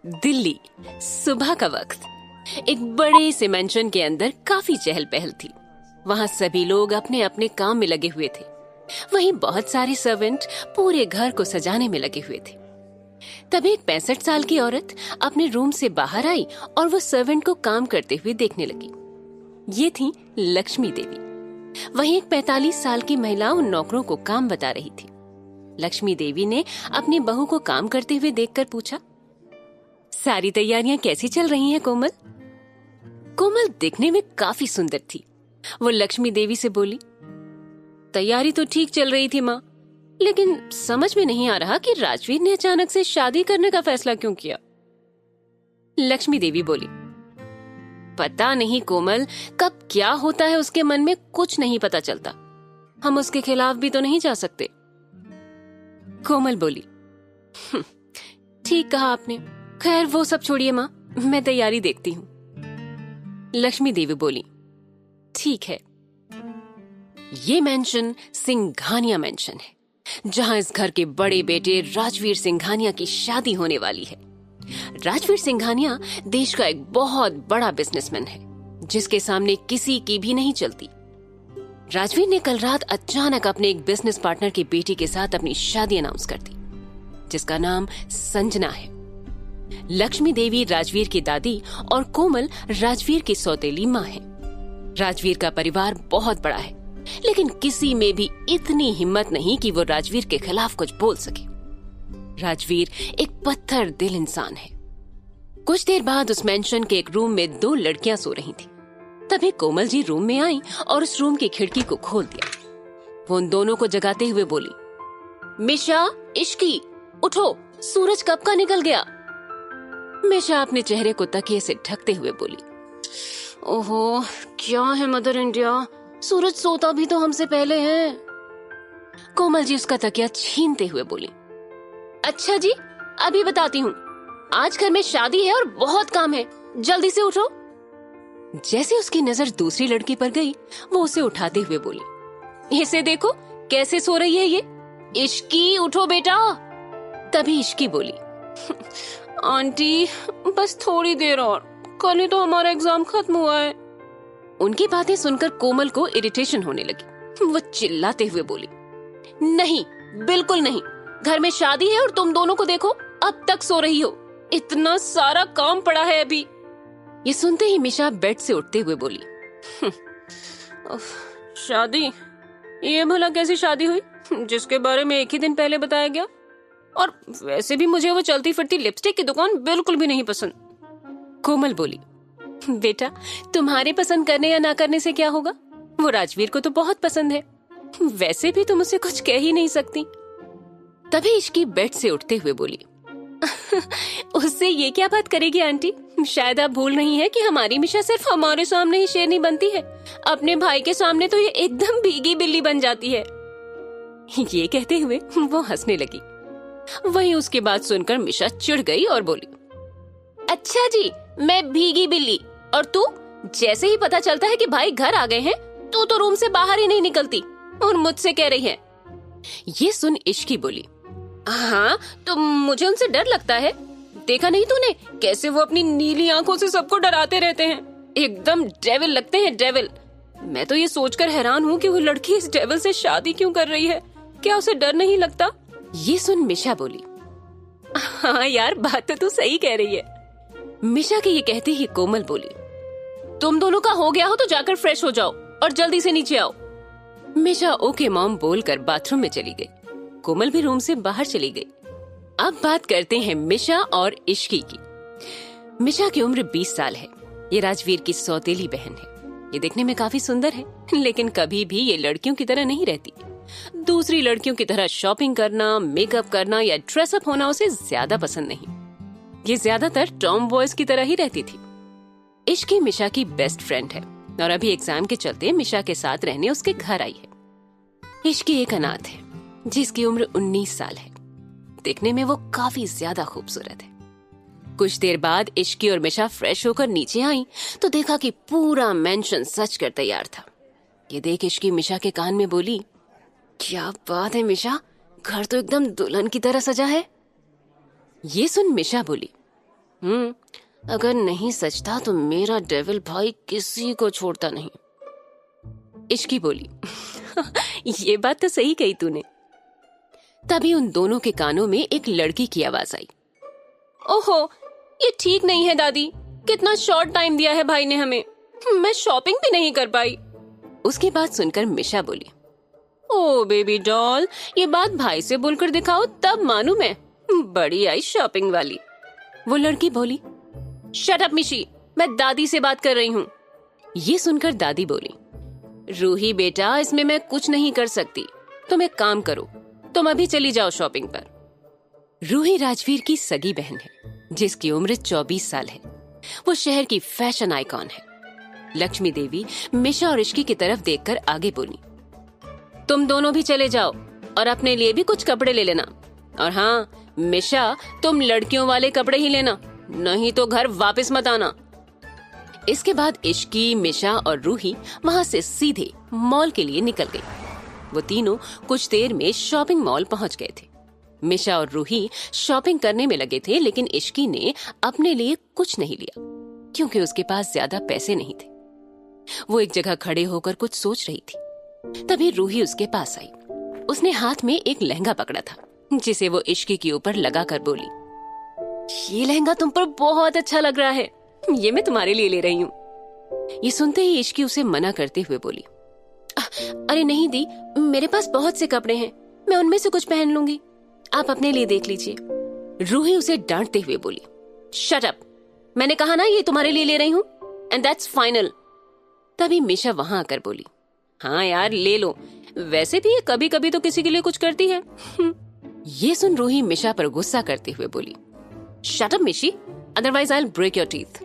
दिल्ली, सुबह का वक्त। एक बड़े से मेंशन के अंदर काफी चहल पहल थी। वहाँ सभी लोग अपने अपने काम में लगे हुए थे। वहीं बहुत सारे सर्वेंट पूरे घर को सजाने में लगे हुए थे। तभी एक 65 साल की औरत अपने रूम से बाहर आई और वो सर्वेंट को काम करते हुए देखने लगी। ये थी लक्ष्मी देवी। वहीं एक 45 साल की महिला उन नौकरों को काम बता रही थी। लक्ष्मी देवी ने अपनी बहू को काम करते हुए देखकर पूछा, सारी तैयारियां कैसी चल रही हैं कोमल? कोमल दिखने में काफी सुंदर थी। वो लक्ष्मी देवी से बोली, तैयारी तो ठीक चल रही थी माँ, लेकिन समझ में नहीं आ रहा कि राजवीर ने अचानक से शादी करने का फैसला क्यों किया। लक्ष्मी देवी बोली, पता नहीं कोमल, कब क्या होता है उसके मन में कुछ नहीं पता चलता। हम उसके खिलाफ भी तो नहीं जा सकते। कोमल बोली, ठीक कहा आपने। खैर वो सब छोड़िए माँ, मैं तैयारी देखती हूँ। लक्ष्मी देवी बोली, ठीक है। ये मेंशन सिंघानिया मेंशन है, जहां इस घर के बड़े बेटे राजवीर सिंघानिया की शादी होने वाली है। राजवीर सिंघानिया देश का एक बहुत बड़ा बिजनेसमैन है, जिसके सामने किसी की भी नहीं चलती। राजवीर ने कल रात अचानक अपने एक बिजनेस पार्टनर की बेटी के साथ अपनी शादी अनाउंस कर दी, जिसका नाम संजना है। लक्ष्मी देवी राजवीर की दादी और कोमल राजवीर की सौतेली माँ है। राजवीर का परिवार बहुत बड़ा है, लेकिन किसी में भी इतनी हिम्मत नहीं कि वो राजवीर के खिलाफ कुछ बोल सके। राजवीर एक पत्थर दिल इंसान है। कुछ देर बाद उस मेंशन के एक रूम में 2 लड़कियां सो रही थी। तभी कोमल जी रूम में आई और उस रूम की खिड़की को खोल दिया। वो उन दोनों को जगाते हुए बोली, मिशा, इश्की, उठो, सूरज कब का निकल गया। मिशा अपने चेहरे को तकिए से ढकते हुए बोली, ओहो, क्या है मदर इंडिया, सूरज सोता भी तो हमसे पहले है। कोमल जी उसका तकिया छीनते हुए बोली, अच्छा जी, अभी बताती हूँ। आज घर में शादी है और बहुत काम है, जल्दी से उठो। जैसे उसकी नजर दूसरी लड़की पर गई, वो उसे उठाते हुए बोली, इसे देखो कैसे सो रही है ये। इश्की, उठो बेटा। तभी इश्की बोली, आंटी बस थोड़ी देर और, कल ही तो हमारा एग्जाम खत्म हुआ है। उनकी बातें सुनकर कोमल को इरिटेशन होने लगी। वो चिल्लाते हुए बोली, नहीं, बिल्कुल नहीं, घर में शादी है और तुम दोनों को देखो अब तक सो रही हो, इतना सारा काम पड़ा है अभी। ये सुनते ही मिशा बेड से उठते हुए बोली, शादी? ये भला कैसी शादी हुई जिसके बारे में एक ही दिन पहले बताया गया? और वैसे भी मुझे वो चलती फिरती लिपस्टिक की दुकान बिल्कुल भी नहीं पसंद। कोमल बोली, बेटा तुम्हारे पसंद करने या ना करने से क्या होगा, वो राजवीर को तो बहुत पसंद है, वैसे भी तुम उसे कुछ कह ही नहीं सकती। तभी इश्की बेड से उठते हुए बोली, उससे ये क्या बात करेगी आंटी, शायद आप भूल रही हैं कि हमारी मिशा सिर्फ हमारे सामने ही शेरनी बनती है, अपने भाई के सामने तो ये एकदम भीगी बिल्ली बन जाती है। ये कहते हुए वो हंसने लगी। वहीं उसकी बात सुनकर मिशा चिढ़ गई और बोली, अच्छा जी, मैं भीगी बिल्ली, और तू? जैसे ही पता चलता है कि भाई घर आ गए हैं, तू तो रूम से बाहर ही नहीं निकलती और मुझसे कह रही है। ये सुन इश्की बोली, हाँ तो मुझे उनसे डर लगता है, देखा नहीं तूने कैसे वो अपनी नीली आंखों से सबको डराते रहते हैं, एकदम डेविल लगते हैं, डेविल। मैं तो ये सोचकर हैरान हूँ कि वो लड़की इस डेविल से शादी क्यों कर रही है, क्या उसे डर नहीं लगता? ये सुन मिशा बोली, हाँ यार, बात तो तू सही कह रही है। मिशा के ये कहते ही कोमल बोली, तुम दोनों का हो गया हो तो जाकर फ्रेश हो जाओ और जल्दी से नीचे आओ। मिशा ओके मॉम बोलकर बाथरूम में चली गई। कोमल भी रूम से बाहर चली गई। अब बात करते हैं मिशा और इश्की की। मिशा की उम्र 20 साल है। ये राजवीर की सौतेली बहन है। ये दिखने में काफी सुंदर है, लेकिन कभी भी ये लड़कियों की तरह नहीं रहती। दूसरी लड़कियों की तरह शॉपिंग करना, मेकअप करना या ड्रेसअप होना उसे ज्यादा पसंद नहीं। ये ज्यादातर टॉम बॉयज की तरह ही रहती थी। इश्की मिशा की बेस्ट फ्रेंड है और अभी एग्जाम के चलते मिशा के साथ रहने उसके घर आई है। इश्की एक अनाथ है जिसकी उम्र 19 साल है। देखने में वो काफी ज्यादा खूबसूरत है। कुछ देर बाद इश्की और मिशा फ्रेश होकर नीचे आई तो देखा कि पूरा मेंशन सज कर तैयार था। ये देख इश्की मिशा के कान में बोली, क्या बात है मिशा, घर तो एकदम दुल्हन की तरह सजा है। ये सुन मिशा बोली, अगर नहीं सचता तो मेरा डेविल भाई किसी को छोड़ता नहीं। इश्की बोली। ये बात तो सही कही तूने। तभी उन दोनों के कानों में एक लड़की की आवाज आई। ओहो, ये ठीक नहीं है दादी, कितना शॉर्ट टाइम दिया है भाई ने हमें, मैं शॉपिंग भी नहीं कर पाई। उसकी बात सुनकर मिशा बोली, ओ बेबी डॉल, ये बात भाई से बोलकर दिखाओ तब मानू मैं, बड़ी आई शॉपिंग वाली। वो लड़की बोली, शट अप मिशी, मैं दादी से बात कर रही हूँ। ये सुनकर दादी बोली, रूही बेटा, इसमें मैं कुछ नहीं कर सकती, तुम एक काम करो, तुम अभी चली जाओ शॉपिंग पर। रूही राजवीर की सगी बहन है जिसकी उम्र 24 साल है। वो शहर की फैशन आइकॉन है। लक्ष्मी देवी मिशा और इश्की की तरफ देखकर आगे बोली, तुम दोनों भी चले जाओ और अपने लिए भी कुछ कपड़े ले लेना, और हाँ मिशा, तुम लड़कियों वाले कपड़े ही लेना, नहीं तो घर वापस मत आना। इसके बाद इश्की, मिशा और रूही वहां से सीधे मॉल के लिए निकल गई। वो तीनों कुछ देर में शॉपिंग मॉल पहुंच गए थे। मिशा और रूही शॉपिंग करने में लगे थे, लेकिन इश्की ने अपने लिए कुछ नहीं लिया क्योंकि उसके पास ज्यादा पैसे नहीं थे। वो एक जगह खड़े होकर कुछ सोच रही थी। तभी रूही उसके पास आई। उसने हाथ में एक लहंगा पकड़ा था जिसे वो इश्की के ऊपर लगाकर बोली, ये लहंगा तुम पर बहुत अच्छा लग रहा है, ये मैं तुम्हारे लिए ले रही हूँ। ये सुनते ही इश्की उसे मना करते हुए बोली, अरे नहीं दी, मेरे पास बहुत से कपड़े हैं, मैं उनमें से कुछ पहन लूंगी, आप अपने लिए देख लीजिए। रूही उसे डांटते हुए बोली, शट अप, मैंने कहा ना ये तुम्हारे लिए ले रही हूँ, एंड दैट्स फाइनल। तभी मिशा वहां आकर बोली, हाँ यार ले लो, वैसे भी ये कभी कभी तो किसी के लिए कुछ करती है। ये सुन रूही मिशा पर गुस्सा करते हुए बोली, shut up Mishi, otherwise I will break your teeth.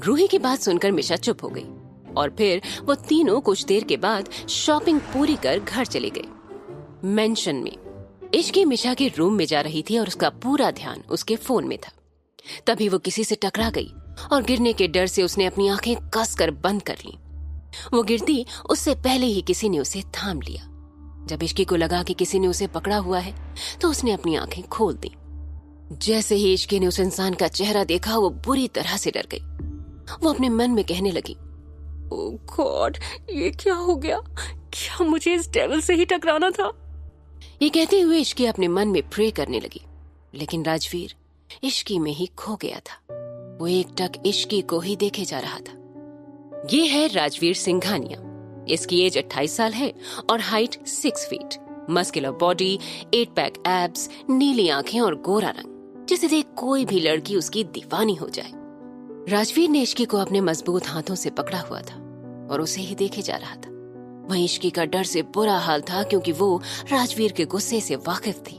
Ruhi की बात सुनकर मिशा चुप हो गई और फिर वो तीनों कुछ देर के बाद शॉपिंग पूरी कर घर चले गए। मेंशन में इश्की मिशा के रूम में जा रही थी और उसका पूरा ध्यान उसके फोन में था। तभी वो किसी से टकरा गई और गिरने के डर से उसने अपनी आंखें कसकर बंद कर लीं। वो गिरती उससे पहले ही किसी ने उसे थाम लिया। जब इश्की को लगा कि किसी ने उसे पकड़ा हुआ है तो उसने अपनी आंखें खोल दी। जैसे ही इश्की ने उस इंसान का चेहरा देखा, वो बुरी तरह से डर गई। वो अपने मन में कहने लगी, ओह गॉड, ये क्या हो गया, क्या मुझे इस डेविल से ही टकराना था। ये कहते हुए इश्की अपने मन में प्रे करने लगी, लेकिन राजवीर इश्की में ही खो गया था। वो एकटक इश्की को ही देखे जा रहा था। ये है राजवीर सिंघानिया। इसकी एज 28 साल है और height 6 feet, muscular body, 8 pack abs, नीली आंखें और गोरा रंग, जिसे देख कोई भी लड़की उसकी दीवानी हो जाए। राजवीर ने इश्की को अपने मजबूत हाथों से पकड़ा हुआ था और उसे ही देखे जा रहा था। वहीं इश्की का डर से बुरा हाल था क्योंकि वो राजवीर के गुस्से से वाकिफ थी।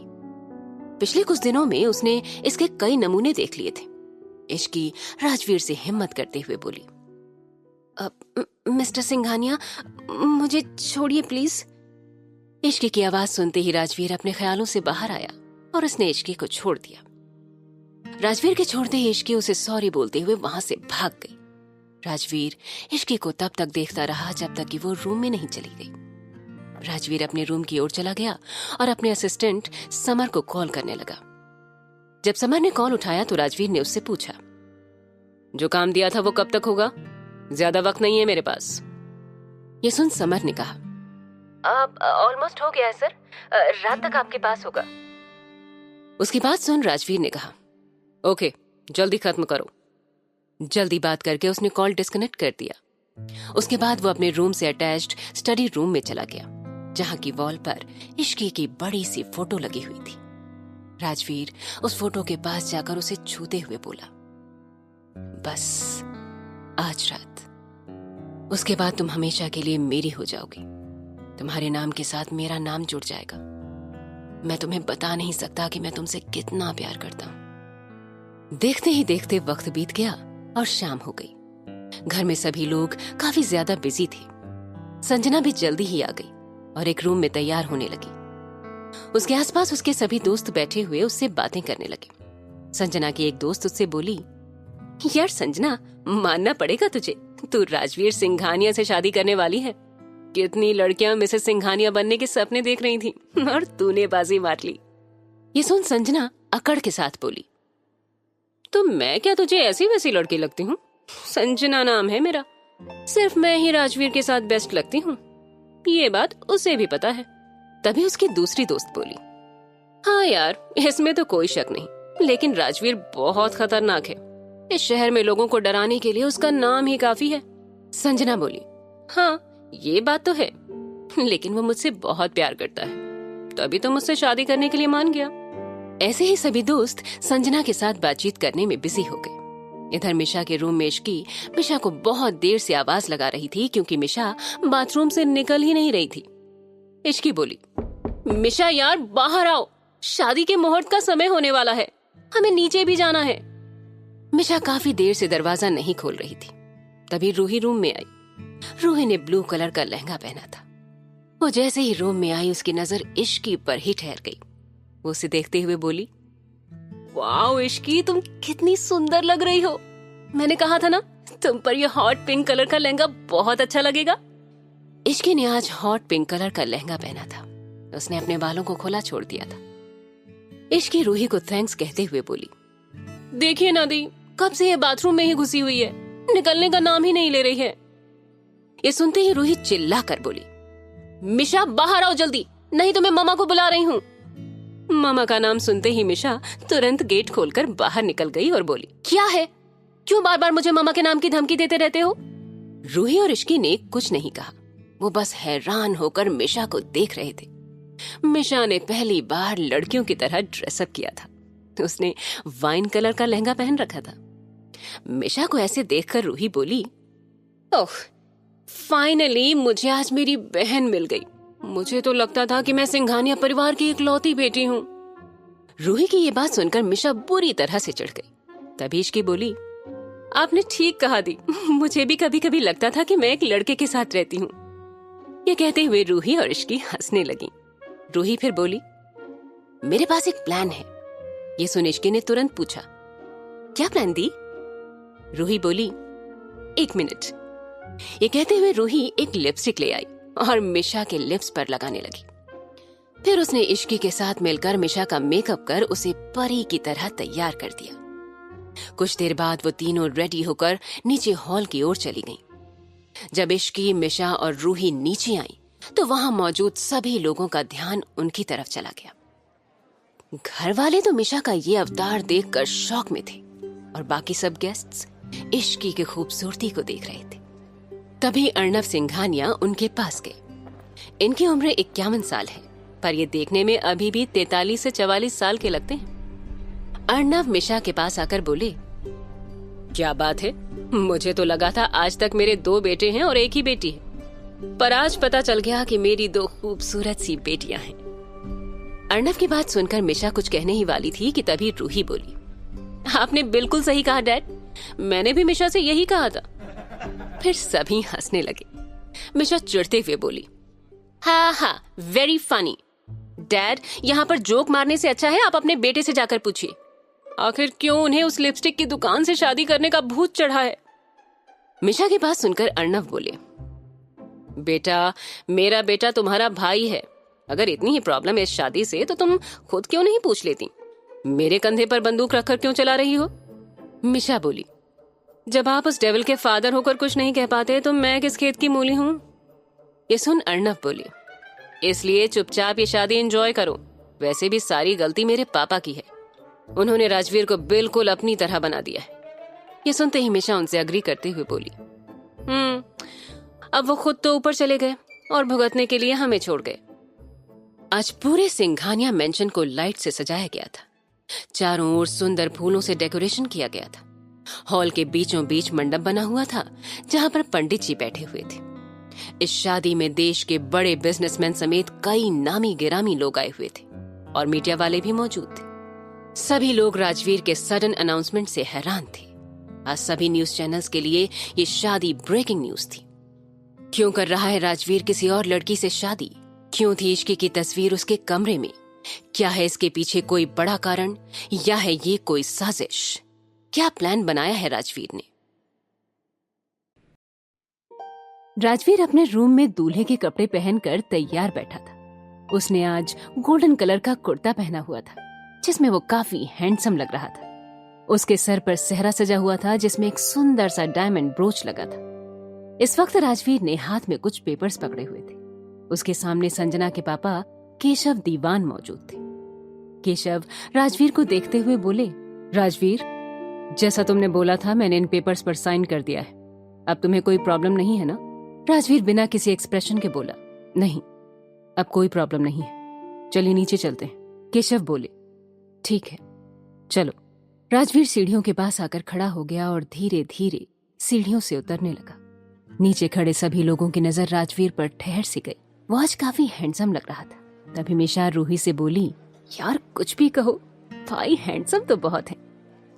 पिछले कुछ दिनों में उसने इसके कई नमूने देख लिए थे। इश्की राजवीर से हिम्मत करते हुए बोली, मिस्टर सिंघानिया, मुझे छोड़िए प्लीज। इश्की की आवाज सुनते ही राजवीर अपने ख्यालों से बाहर आया और उसने इश्की को छोड़ दिया। राजवीर के छोड़ते ही इश्की उसे सॉरी बोलते हुए वहां से भाग गई। राजवीर इश्की को तब तक देखता रहा जब तक कि वो रूम में नहीं चली गई। राजवीर अपने रूम की ओर चला गया और अपने असिस्टेंट समर को कॉल करने लगा। जब समर ने कॉल उठाया तो राजवीर ने उससे पूछा, जो काम दिया था वो कब तक होगा, ज्यादा वक्त नहीं है मेरे पास। ये सुन समर ने कहा, अब ऑलमोस्ट हो गया है सर, रात तक आपके पास होगा। उसकी बात सुन राजवीर ने कहा, ओके, जल्दी खत्म करो। जल्दी बात करके उसने कॉल डिस्कनेक्ट कर दिया। उसके बाद वो अपने रूम से अटैच्ड स्टडी रूम में चला गया, जहां की वॉल पर इश्की की बड़ी सी फोटो लगी हुई थी। राजवीर उस फोटो के पास जाकर उसे छूते हुए बोला, बस आज रात, उसके बाद तुम हमेशा के लिए मेरी हो जाओगी। तुम्हारे नाम के साथ मेरा नाम जुड़ जाएगा। मैं तुम्हें बता नहीं सकता कि मैं तुमसे कितना प्यार करता हूं। देखते ही देखते वक्त बीत गया और शाम हो गई। घर में सभी लोग काफी ज्यादा बिजी थे। संजना भी जल्दी ही आ गई और एक रूम में तैयार होने लगी। उसके आसपास उसके सभी दोस्त बैठे हुए उससे बातें करने लगे। संजना की एक दोस्त उससे बोली, यार संजना, मानना पड़ेगा तुझे, तू राजवीर सिंघानिया से शादी करने वाली है। कितनी लड़कियां मिसेस सिंघानिया बनने के सपने देख रही थी और तूने बाजी मार ली। ये सुन संजना अकड़ के साथ बोली, तो मैं क्या तुझे ऐसी वैसी लड़की लगती हूँ? संजना नाम है मेरा। सिर्फ मैं ही राजवीर के साथ बेस्ट लगती हूँ, ये बात उसे भी पता है। तभी उसकी दूसरी दोस्त बोली, हाँ यार, इसमें तो कोई शक नहीं, लेकिन राजवीर बहुत खतरनाक है। इस शहर में लोगों को डराने के लिए उसका नाम ही काफी है। संजना बोली, हाँ ये बात तो है, लेकिन वो मुझसे बहुत प्यार करता है, तभी तो मुझसे शादी करने के लिए मान गया। ऐसे ही सभी दोस्त संजना के साथ बातचीत करने में बिजी हो गए। इधर मिशा के रूम में इश्की मिशा को बहुत देर से आवाज लगा रही थी, क्योंकि मिशा बाथरूम से निकल ही नहीं रही थी। इश्की बोली, मिशा यार बाहर आओ, शादी के मुहूर्त का समय होने वाला है, हमें नीचे भी जाना है। मिशा काफी देर से दरवाजा नहीं खोल रही थी। तभी रूही रूम में आई। रूही ने ब्लू कलर का लहंगा पहना था। वो जैसे ही रूम में आई, उसकी नजर इश्की पर ही ठहर गई। वो उसे देखते हुए बोली, वाओ इश्की, तुम कितनी सुंदर लग रही हो। मैंने कहा था ना, तुम पर ये हॉट पिंक कलर का लहंगा बहुत अच्छा लगेगा। इश्की ने आज हॉट पिंक कलर का लहंगा पहना था। उसने अपने बालों को खुला छोड़ दिया था। इश्की रूही को थैंक्स कहते हुए बोली, देखिए नादी, कब से ये बाथरूम में ही घुसी हुई है, निकलने का नाम ही नहीं ले रही है। ये सुनते ही रूही चिल्ला कर बोली, मिशा बाहर आओ जल्दी, नहीं तो मैं मामा को बुला रही हूँ। मामा का नाम सुनते ही मिशा तुरंत गेट खोलकर बाहर निकल गई और बोली, क्या है, क्यों बार बार मुझे मामा के नाम की धमकी देते रहते हो? रूही और इश्की ने कुछ नहीं कहा। वो बस हैरान होकर मिशा को देख रहे थे। मिशा ने पहली बार लड़कियों की तरह ड्रेसअप किया था। उसने वाइन कलर का लहंगा पहन रखा था। मिशा को ऐसे देखकर रूही बोली, ओह फाइनली मुझे आज मेरी बहन मिल गई। मुझे तो लगता था कि मैं सिंघानिया परिवार की इकलौती बेटी हूँ। रूही की ये बात सुनकर मिशा बुरी तरह से चिढ़ गई। तभी इश्की बोली, आपने ठीक कहा दी, मुझे भी कभी कभी लगता था कि मैं एक लड़के के साथ रहती हूँ। ये कहते हुए रूही और इश्की हंसने लगी। रूही फिर बोली, मेरे पास एक प्लान है। ये सुन इश्की ने तुरंत पूछा, क्या प्लान दी? रूही बोली, एक मिनट। ये कहते हुए रूही एक लिपस्टिक ले आई और मिशा के लिप्स पर लगाने लगी। फिर उसने इश्की के साथ मिलकर मिशा का मेकअप कर उसे परी की तरह तैयार कर दिया। कुछ देर बाद वो तीनों रेडी होकर नीचे हॉल की ओर चली गईं। जब इश्की, मिशा और रूही नीचे आई तो वहां मौजूद सभी लोगों का ध्यान उनकी तरफ चला गया। घर वाले तो मिशा का ये अवतार देखकर शॉक में थे और बाकी सब गेस्ट्स इश्की की खूबसूरती को देख रहे थे। तभी अर्णव सिंघानिया उनके पास गए। इनकी उम्र 51 साल है, पर ये देखने में अभी भी 43 से 44 साल के लगते हैं। अर्णव मिशा के पास आकर बोले, क्या बात है, मुझे तो लगा था आज तक मेरे 2 बेटे हैं और एक ही बेटी है, पर आज पता चल गया कि मेरी 2 खूबसूरत सी बेटियां हैं। अर्णव की बात सुनकर मिशा कुछ कहने ही वाली थी कि तभी रूही बोली, आपने बिल्कुल सही कहा डैड, मैंने भी मिशा से यही कहा था। फिर सभी हंसने लगे। मिशा चिढ़ते हुए बोली, हाँ हाँ वेरी फनी। डैड, यहाँ पर जोक मारने से अच्छा है आप अपने बेटे से जाकर पूछिए, आखिर क्यों उन्हें उस लिपस्टिक की दुकान से शादी करने का भूत चढ़ा है। मिशा की बात सुनकर अर्णव बोले, बेटा, मेरा बेटा तुम्हारा भाई है, अगर इतनी ही प्रॉब्लम है इस शादी से तो तुम खुद क्यों नहीं पूछ लेती? मेरे कंधे पर बंदूक रखकर क्यों चला रही हो? मिशा बोली, जब आप उस डेविल के फादर होकर कुछ नहीं कह पाते तो मैं किस खेत की मूली हूँ? ये सुन अर्णव बोली, इसलिए चुपचाप ये शादी एंजॉय करो। वैसे भी सारी गलती मेरे पापा की है, उन्होंने राजवीर को बिल्कुल अपनी तरह बना दिया है। ये सुनते ही मिशा उनसे अग्री करते हुए बोली, अब वो खुद तो ऊपर चले गए और भुगतने के लिए हमें छोड़ गए। आज पूरे सिंघानिया मेंशन को लाइट से सजाया गया था। चारों ओर सुंदर फूलों से डेकोरेशन किया गया था। हॉल के बीचों बीच मंडप बना हुआ था जहां पर पंडित जी बैठे हुए थे। इस शादी में देश के बड़े बिजनेसमैन समेत कई नामी गिरामी लोग आए हुए थे और मीडिया वाले भी मौजूद थे। सभी लोग राजवीर के सडन अनाउंसमेंट से हैरान थे। आज सभी न्यूज चैनल्स के लिए ये शादी ब्रेकिंग न्यूज थी। क्यों कर रहा है राजवीर किसी और लड़की से शादी? क्यों थी इश्की की तस्वीर उसके कमरे में? क्या है इसके पीछे कोई बड़ा कारण या है ये कोई साजिश? क्या प्लान बनाया है राजवीर ने? राजवीर अपने रूम में दूल्हे के कपड़े पहनकर तैयार बैठा था। उसने आज गोल्डन कलर का कुर्ता पहना हुआ था जिसमें वो काफी हैंडसम लग रहा था। उसके सर पर सेहरा सजा हुआ था जिसमें एक सुंदर सा डायमंड ब्रोच लगा था। इस वक्त राजवीर ने हाथ में कुछ पेपर्स पकड़े हुए थे। उसके सामने संजना के पापा केशव दीवान मौजूद थे। केशव राजवीर को देखते हुए बोले, राजवीर, जैसा तुमने बोला था मैंने इन पेपर्स पर साइन कर दिया है। अब तुम्हें कोई प्रॉब्लम नहीं है ना? राजवीर बिना किसी एक्सप्रेशन के बोला, नहीं, अब कोई प्रॉब्लम नहीं है, चलिए नीचे चलते हैं। केशव बोले, ठीक है चलो। राजवीर सीढ़ियों के पास आकर खड़ा हो गया और धीरे धीरे सीढ़ियों से उतरने लगा। नीचे खड़े सभी लोगों की नजर राजवीर पर ठहर सी गई। वो आज काफी हैंडसम लग रहा था। तभी मिशा रूही से बोली, यार कुछ भी कहो, भाई हैंडसम तो बहुत है।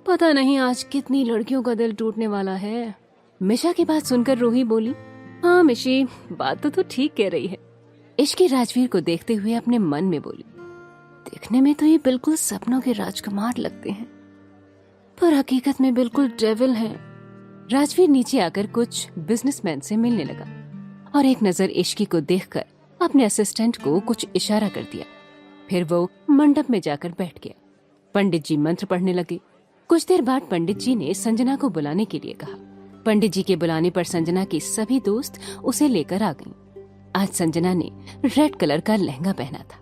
पता नहीं आज कितनी लड़कियों का दिल टूटने वाला है। मिशा की बात सुनकर रूही बोली, हाँ मिशी, बात तो ठीक कह रही है। इश्की राजवीर को देखते हुए अपने मन में बोली, देखने में तो ये बिल्कुल सपनों के राजकुमार लगते हैं, पर हकीकत में बिल्कुल डेविल हैं। राजवीर नीचे आकर कुछ बिजनेसमैन से मिलने लगा और एक नजर इश्की को देखकर अपने असिस्टेंट को कुछ इशारा कर दिया। फिर वो मंडप में जाकर बैठ गया। पंडित जी मंत्र पढ़ने लगे। कुछ देर बाद पंडित जी ने संजना को बुलाने के लिए कहा। पंडित जी के बुलाने पर संजना की सभी दोस्त उसे लेकर आ गईं। आज संजना ने रेड कलर का लहंगा पहना था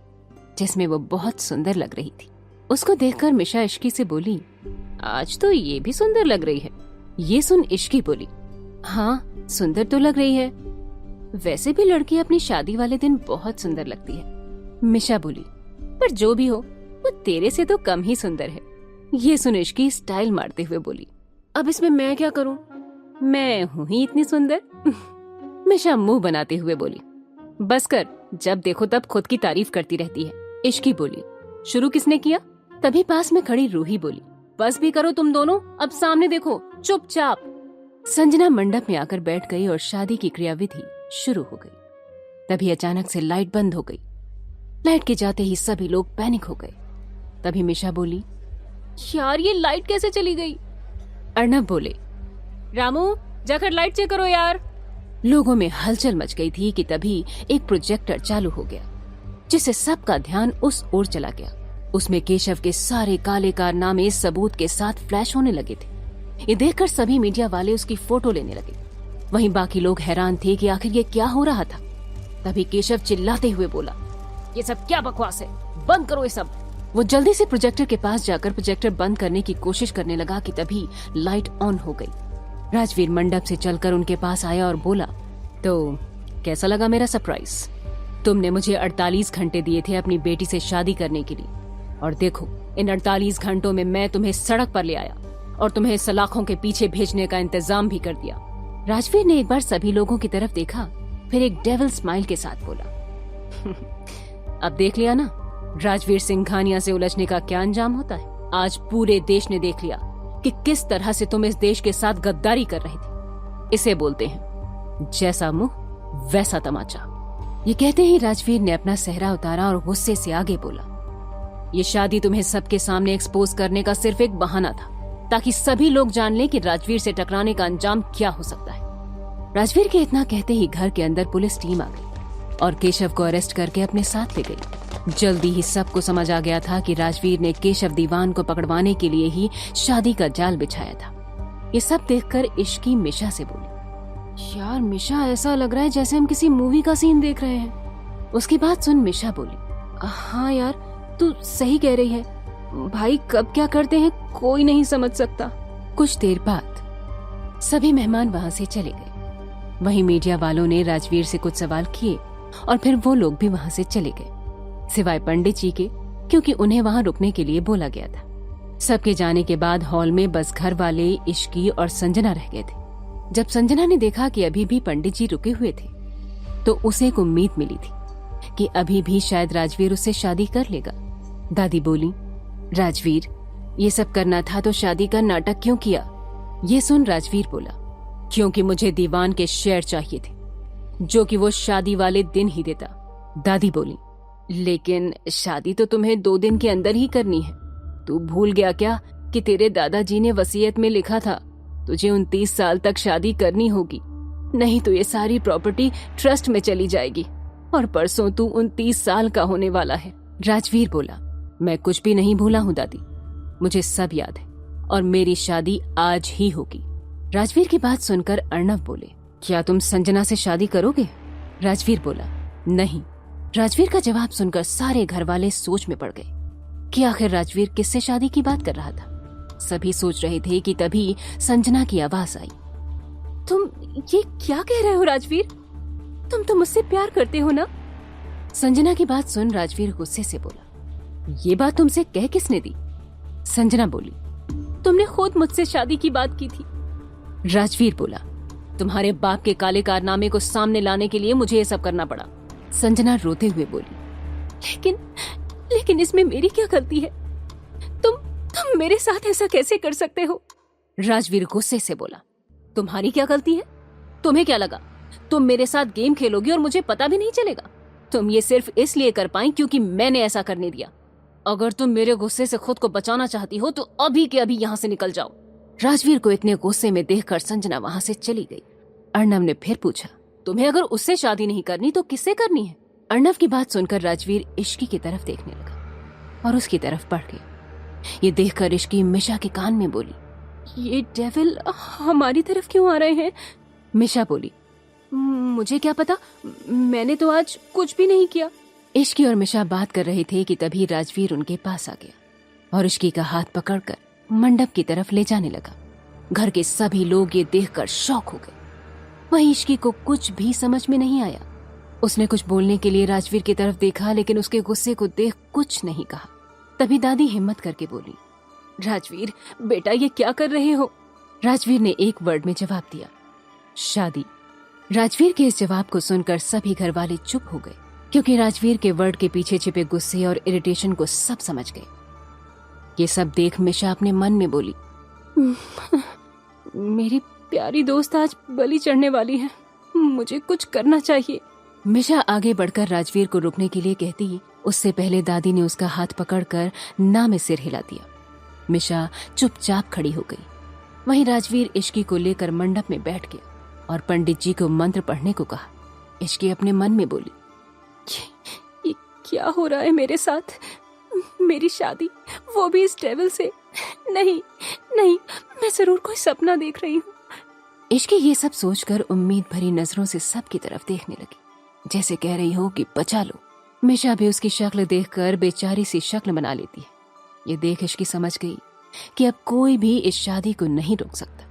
जिसमें वो बहुत सुंदर लग रही थी। उसको देखकर मिशा इश्की से बोली, आज तो ये भी सुंदर लग रही है। ये सुन इश्की बोली, हाँ सुंदर तो लग रही है, वैसे भी लड़की अपनी शादी वाले दिन बहुत सुंदर लगती है। मिशा बोली, पर जो भी हो वो तेरे से तो कम ही सुंदर है। ये सुन इश्की स्टाइल मारते हुए बोली, अब इसमें मैं क्या करूं, मैं हूं ही इतनी सुंदर। मिशा मुंह बनाते हुए बोली, बस कर, जब देखो तब खुद की तारीफ करती रहती है। इश्की बोली, शुरू किसने किया? तभी पास में खड़ी रूही बोली, बस भी करो तुम दोनों, अब सामने देखो चुपचाप। संजना मंडप में आकर बैठ गई और शादी की क्रियाविधि शुरू हो गई। तभी अचानक से लाइट बंद हो गई। लाइट के जाते ही सभी लोग पैनिक हो गए। तभी मिशा बोली, यार ये लाइट कैसे चली गई? अर्नब बोले, रामू जाकर लाइट चेक करो यार। लोगों में हलचल मच गई थी कि तभी एक प्रोजेक्टर चालू हो गया जिससे सबका ध्यान उस ओर चला गया। उसमें केशव के सारे काले कारनामे सबूत के साथ फ्लैश होने लगे थे। ये देखकर सभी मीडिया वाले उसकी फोटो लेने लगे। वहीं बाकी लोग हैरान थे कि आखिर ये क्या हो रहा था। तभी केशव चिल्लाते हुए बोला, ये सब क्या बकवास है, बंद करो ये सब। वो जल्दी से प्रोजेक्टर के पास जाकर प्रोजेक्टर बंद करने की कोशिश करने लगा कि तभी लाइट ऑन हो गई। राजवीर मंडप से चलकर उनके पास आया और बोला, तो कैसा लगा मेरा सरप्राइज? तुमने मुझे 48 घंटे दिए थे अपनी बेटी से शादी करने के लिए, और देखो इन 48 घंटों में मैं तुम्हें सड़क पर ले आया और तुम्हें सलाखों के पीछे भेजने का इंतजाम भी कर दिया। राजवीर ने एक बार सभी लोगों की तरफ देखा, फिर एक डेविल स्माइल के साथ बोला, अब देख लिया ना राजवीर सिंघानिया से उलझने का क्या अंजाम होता है। आज पूरे देश ने देख लिया कि किस तरह से तुम इस देश के साथ गद्दारी कर रहे थे। इसे बोलते हैं जैसा मुंह वैसा तमाचा। ये कहते ही राजवीर ने अपना सेहरा उतारा और गुस्से से आगे बोला, ये शादी तुम्हें सबके सामने एक्सपोज करने का सिर्फ एक बहाना था ताकि सभी लोग जान लें कि राजवीर से टकराने का अंजाम क्या हो सकता है। राजवीर के इतना कहते ही घर के अंदर पुलिस टीम आ गई और केशव को अरेस्ट करके अपने साथ ले गई। जल्दी ही सबको समझ आ गया था कि राजवीर ने केशव दीवान को पकड़वाने के लिए ही शादी का जाल बिछाया था। ये सब देखकर इश्की मिशा से बोली, यार मिशा ऐसा लग रहा है जैसे हम किसी मूवी का सीन देख रहे हैं। उसकी बात सुन मिशा बोली, हाँ यार तू सही कह रही है, भाई कब क्या करते हैं कोई नहीं समझ सकता। कुछ देर बाद सभी मेहमान वहाँ से चले गए। वहीं मीडिया वालों ने राजवीर से कुछ सवाल किए और फिर वो लोग भी वहाँ से चले गए, सिवाय पंडित जी के, क्योंकि उन्हें वहाँ रुकने के लिए बोला गया था। सबके जाने के बाद हॉल में बस घर वाले, इश्की और संजना रह गए थे। जब संजना ने देखा कि अभी भी पंडित जी रुके हुए थे तो उसे एक उम्मीद मिली थी कि अभी भी शायद राजवीर उससे शादी कर लेगा। दादी बोली, राजवीर ये सब करना था तो शादी का नाटक क्यों किया? ये सुन राजवीर बोला, क्योंकि मुझे दीवान के शेयर चाहिए थे जो कि वो शादी वाले दिन ही देता। दादी बोली, लेकिन शादी तो तुम्हें 2 दिन के अंदर ही करनी है। तू भूल गया क्या कि तेरे दादाजी ने वसीयत में लिखा था तुझे 29 साल तक शादी करनी होगी, नहीं तो ये सारी प्रॉपर्टी ट्रस्ट में चली जाएगी और परसों तू 29 साल का होने वाला है। राजवीर बोला, मैं कुछ भी नहीं भूला हूँ दादी, मुझे सब याद है और मेरी शादी आज ही होगी। राजवीर की बात सुनकर अर्णव बोले, क्या तुम संजना से शादी करोगे? राजवीर बोला, नहीं। राजवीर का जवाब सुनकर सारे घर वाले सोच में पड़ गए कि आखिर राजवीर किससे शादी की बात कर रहा था। सभी सोच रहे थे कि तभी संजना की आवाज आई, तुम ये क्या कह रहे हो राजवीर? तुम तो मुझसे प्यार करते हो ना? संजना की बात सुन राजवीर गुस्से से बोला, ये बात तुमसे कह किसने दी? संजना बोली, तुमने खुद मुझसे शादी की बात की थी। राजवीर बोला, तुम्हारे बाप के काले कारनामे को सामने लाने के लिए मुझे ये सब करना पड़ा। संजना रोते हुए बोली, लेकिन इसमें मेरी क्या गलती है? तुम मेरे साथ ऐसा कैसे कर सकते हो? राजवीर गुस्से से बोला, तुम्हारी क्या गलती है? तुम्हें क्या लगा तुम मेरे साथ गेम खेलोगी और मुझे पता भी नहीं चलेगा? तुम ये सिर्फ इसलिए कर पाई क्योंकि मैंने ऐसा करने दिया। अगर तुम मेरे गुस्से से खुद को बचाना चाहती हो तो अभी के अभी यहाँ से निकल जाओ। राजवीर को इतने गुस्से में देखकर संजना वहां से चली गई। अर्णव ने फिर पूछा, तुम्हें अगर उससे शादी नहीं करनी तो किससे करनी है? अर्णव की बात सुनकर राजवीर इश्की की तरफ देखने लगा और उसकी तरफ बढ़ गया। ये देखकर इश्की मिशा के कान में बोली, ये डेविल हमारी तरफ क्यों आ रहे हैं? मिशा बोली, मुझे क्या पता, मैंने तो आज कुछ भी नहीं किया। इश्की और मिशा बात कर रहे थे कि तभी राजवीर उनके पास आ गया और इश्की का हाथ पकड़कर मंडप की तरफ ले जाने लगा। घर के सभी लोग ये देखकर शॉक हो गए। वहीं इश्की को कुछ भी समझ में नहीं आया। उसने कुछ बोलने के लिए राजवीर की तरफ देखा, लेकिन उसके गुस्से को देख कुछ नहीं कहा। तभी दादी हिम्मत करके बोली, राजवीर बेटा ये क्या कर रहे हो? राजवीर ने एक वर्ड में जवाब दिया, शादी। राजवीर के इस जवाब को सुनकर सभी घर वाले चुप हो गए, क्योंकि राजवीर के वर्ड के पीछे छिपे गुस्से और इरिटेशन को सब समझ गए। ये सब देख मिशा अपने मन में बोली, मेरी प्यारी दोस्त आज बलि चढ़ने वाली है, मुझे कुछ करना चाहिए। मिशा आगे बढ़कर राजवीर को रुकने के लिए कहती, उससे पहले दादी ने उसका हाथ पकड़कर ना में सिर हिला दिया। मिशा चुपचाप खड़ी हो गई। वहीं राजवीर इश्की को लेकर मंडप में बैठ गया और पंडित जी को मंत्र पढ़ने को कहा। इश्की अपने मन में बोली, ये क्या हो रहा है मेरे साथ? मेरी शादी, वो भी इस डेविल से? नहीं, मैं जरूर कोई सपना देख रही हूँ। इश्की ये सब सोचकर उम्मीद भरी नजरों से सबकी तरफ देखने लगी, जैसे कह रही हो कि बचा लो। मिशा भी उसकी शक्ल देखकर बेचारी सी शक्ल बना लेती है। ये देख इश्की समझ गई कि अब कोई भी इस शादी को नहीं रोक सकता।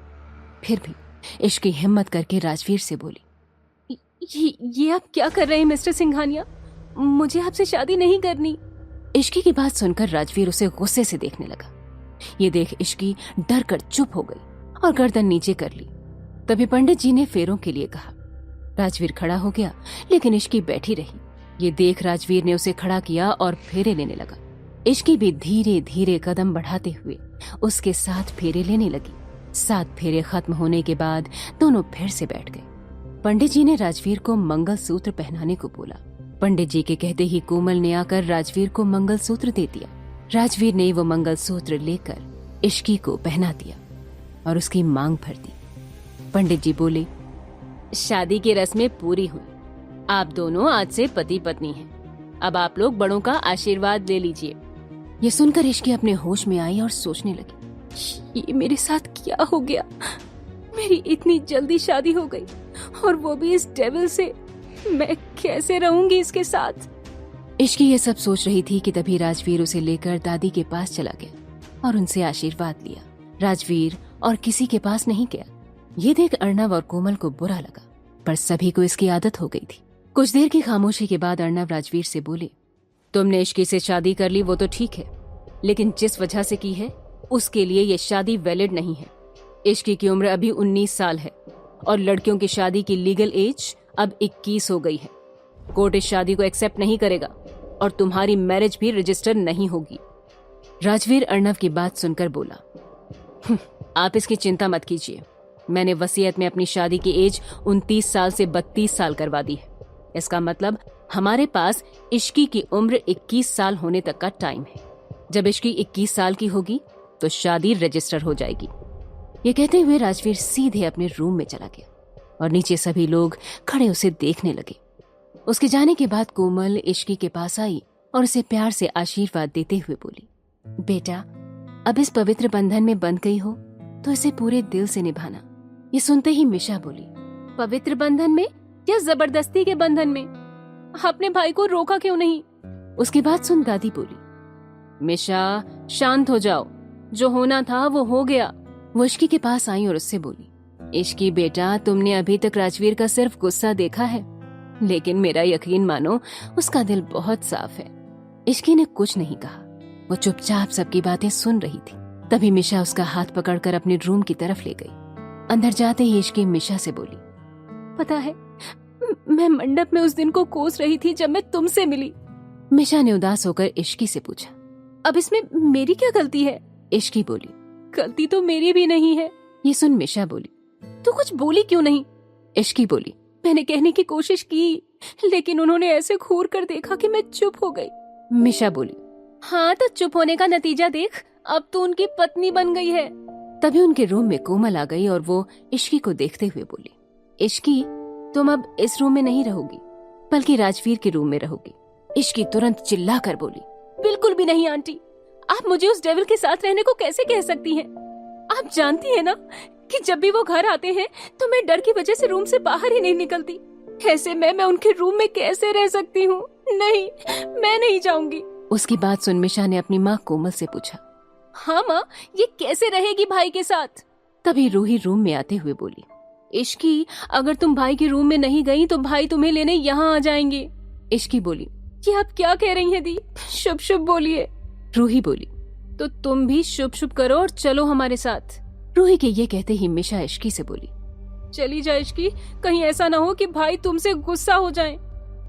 फिर भी इश्की हिम्मत करके राजवीर से बोली, ये आप क्या कर रहे हैं मिस्टर सिंघानिया? मुझे आपसे शादी नहीं करनी। इश्की की बात सुनकर राजवीर उसे गुस्से से देखने लगा। ये देख इश्की डर कर चुप हो गई और गर्दन नीचे कर ली। तभी पंडित जी ने फेरों के लिए कहा। राजवीर खड़ा हो गया, लेकिन इश्की बैठी रही। ये देख राजवीर ने उसे खड़ा किया और फेरे लेने लगा। इश्की भी धीरे धीरे कदम बढ़ाते हुए उसके साथ फेरे लेने लगी। 7 फेरे खत्म होने के बाद दोनों फिर से बैठ गए। पंडित जी ने राजवीर को मंगलसूत्र पहनाने को बोला। पंडित जी के कहते ही कोमल ने आकर राजवीर को मंगलसूत्र दे दिया। राजवीर ने वो मंगलसूत्र लेकर इश्की को पहना दिया और उसकी मांग भर दी। पंडित जी बोले, शादी की रस्में पूरी हुई। आप दोनों आज से पति पत्नी हैं। अब आप लोग बड़ों का आशीर्वाद ले लीजिए। ये सुनकर इश्की अपने होश में आई और सोचने लगी, ये मेरे साथ क्या हो गया? मेरी इतनी जल्दी शादी हो गई और वो भी इस डेविल से। मैं कैसे रहूंगी इसके साथ? इश्की ये सब सोच रही थी कि तभी राजवीर उसे लेकर दादी के पास चला गया और उनसे आशीर्वाद लिया। राजवीर और किसी के पास नहीं गया। ये देख अर्णव और कोमल को बुरा लगा, पर सभी को इसकी आदत हो गई थी। कुछ देर की खामोशी के बाद अर्णव राजवीर से बोले, तुमने इश्की से शादी कर ली वो तो ठीक है, लेकिन जिस वजह से की है उसके लिए ये शादी वैलिड नहीं है। इश्की की उम्र अभी 19 साल है और लड़कियों की शादी की लीगल एज अब 21 हो गई है। कोर्ट इस शादी को एक्सेप्ट नहीं करेगा और तुम्हारी मैरिज भी रजिस्टर नहीं होगी। राजवीर अर्णव की बात सुनकर बोला, आप इसकी चिंता मत कीजिए। मैंने वसीयत में अपनी शादी की एज 29 साल से 32 साल करवा दी है। इसका मतलब हमारे पास इश्की की उम्र 21 साल होने तक का टाइम है। जब इश्की 21 साल की होगी तो शादी रजिस्टर हो जाएगी। ये कहते हुए राजवीर सीधे अपने रूम में चला गया और नीचे सभी लोग खड़े उसे देखने लगे। उसके जाने के बाद कोमल इश्की के पास आई और उसे प्यार से आशीर्वाद देते हुए बोली, बेटा अब इस पवित्र बंधन में बंध गई हो तो इसे पूरे दिल से निभाना। ये सुनते ही मिशा बोली, पवित्र बंधन में या जबरदस्ती के बंधन में? अपने भाई को रोका क्यों नहीं? उसकी बात सुन दादी बोली, मिशा शांत हो जाओ, जो होना था वो हो गया। वो इश्की के पास आई और उससे बोली, इश्की बेटा, तुमने अभी तक राजवीर का सिर्फ गुस्सा देखा है, लेकिन मेरा यकीन मानो उसका दिल बहुत साफ है। इश्की ने कुछ नहीं कहा, वो चुपचाप सबकी बातें सुन रही थी। तभी मिशा उसका हाथ पकड़कर अपने रूम की तरफ ले गई। अंदर जाते ही इश्की मिशा से बोली, पता है मैं मंडप में उस दिन को कोस रही थी जब मैं तुमसे मिली। मिशा ने उदास होकर इश्की से पूछा, अब इसमें मेरी क्या गलती है? इश्की बोली, गलती तो मेरी भी नहीं है। ये सुन मिशा बोली, तू कुछ बोली क्यों नहीं? इश्की बोली, मैंने कहने की कोशिश की, लेकिन उन्होंने ऐसे घूर कर देखा कि मैं चुप हो गई। मिशा बोली, हाँ तो चुप होने का नतीजा देख, अब तो उनकी पत्नी बन गई है। तभी उनके रूम में कोमल आ गई और वो इश्की को देखते हुए बोली, इश्की, तुम अब इस रूम में नहीं रहोगी, बल्कि राजवीर के रूम में रहोगी। इश्की तुरंत चिल्लाकर बोली, बिल्कुल भी नहीं आंटी, आप मुझे उस डेविल के साथ रहने को कैसे कह सकती हैं? आप जानती हैं ना कि जब भी वो घर आते हैं तो मैं डर की वजह से रूम से बाहर ही नहीं निकलती। ऐसे में मैं उनके रूम में कैसे रह सकती हूँ? नहीं, मैं नहीं जाऊंगी। उसकी बात सुन मिशा ने अपनी माँ कोमल से पूछा, हाँ माँ, ये कैसे रहेगी भाई के साथ? तभी रूही रूम में आते हुए बोली, इश्की, अगर तुम भाई के रूम में नहीं गई तो भाई तुम्हें लेने यहाँ आ जाएंगे। इश्की बोली, ये आप क्या कह रही हैं दी? शुभ शुभ बोलिए। रूही बोली, तो तुम भी शुभ शुभ करो और चलो हमारे साथ। रूही के ये कहते ही मिशा इश्की से बोली, चली जा इश्की, कहीं ऐसा ना हो कि भाई तुमसे गुस्सा हो जाए।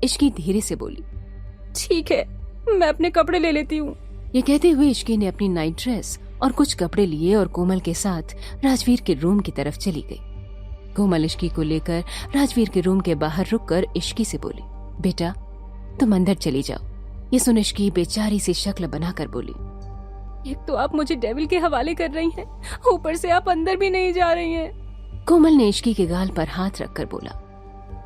इश्की धीरे से बोली, ठीक है, मैं अपने कपड़े ले लेती हूँ। ये कहते हुए इश्की ने अपनी नाइट ड्रेस और कुछ कपड़े लिए और कोमल के साथ राजवीर के रूम की तरफ चली गई। कोमल इश्की को लेकर राजवीर के रूम के बाहर रुककर इश्की से बोली, बेटा तुम अंदर चली जाओ। ये सुन इश्की बेचारी सी शक्ल बनाकर बोली, एक तो आप मुझे डेविल के हवाले कर रही हैं, ऊपर से आप अंदर भी नहीं जा रही हैं। कोमल ने इश्की के गाल पर हाथ रखकर बोला,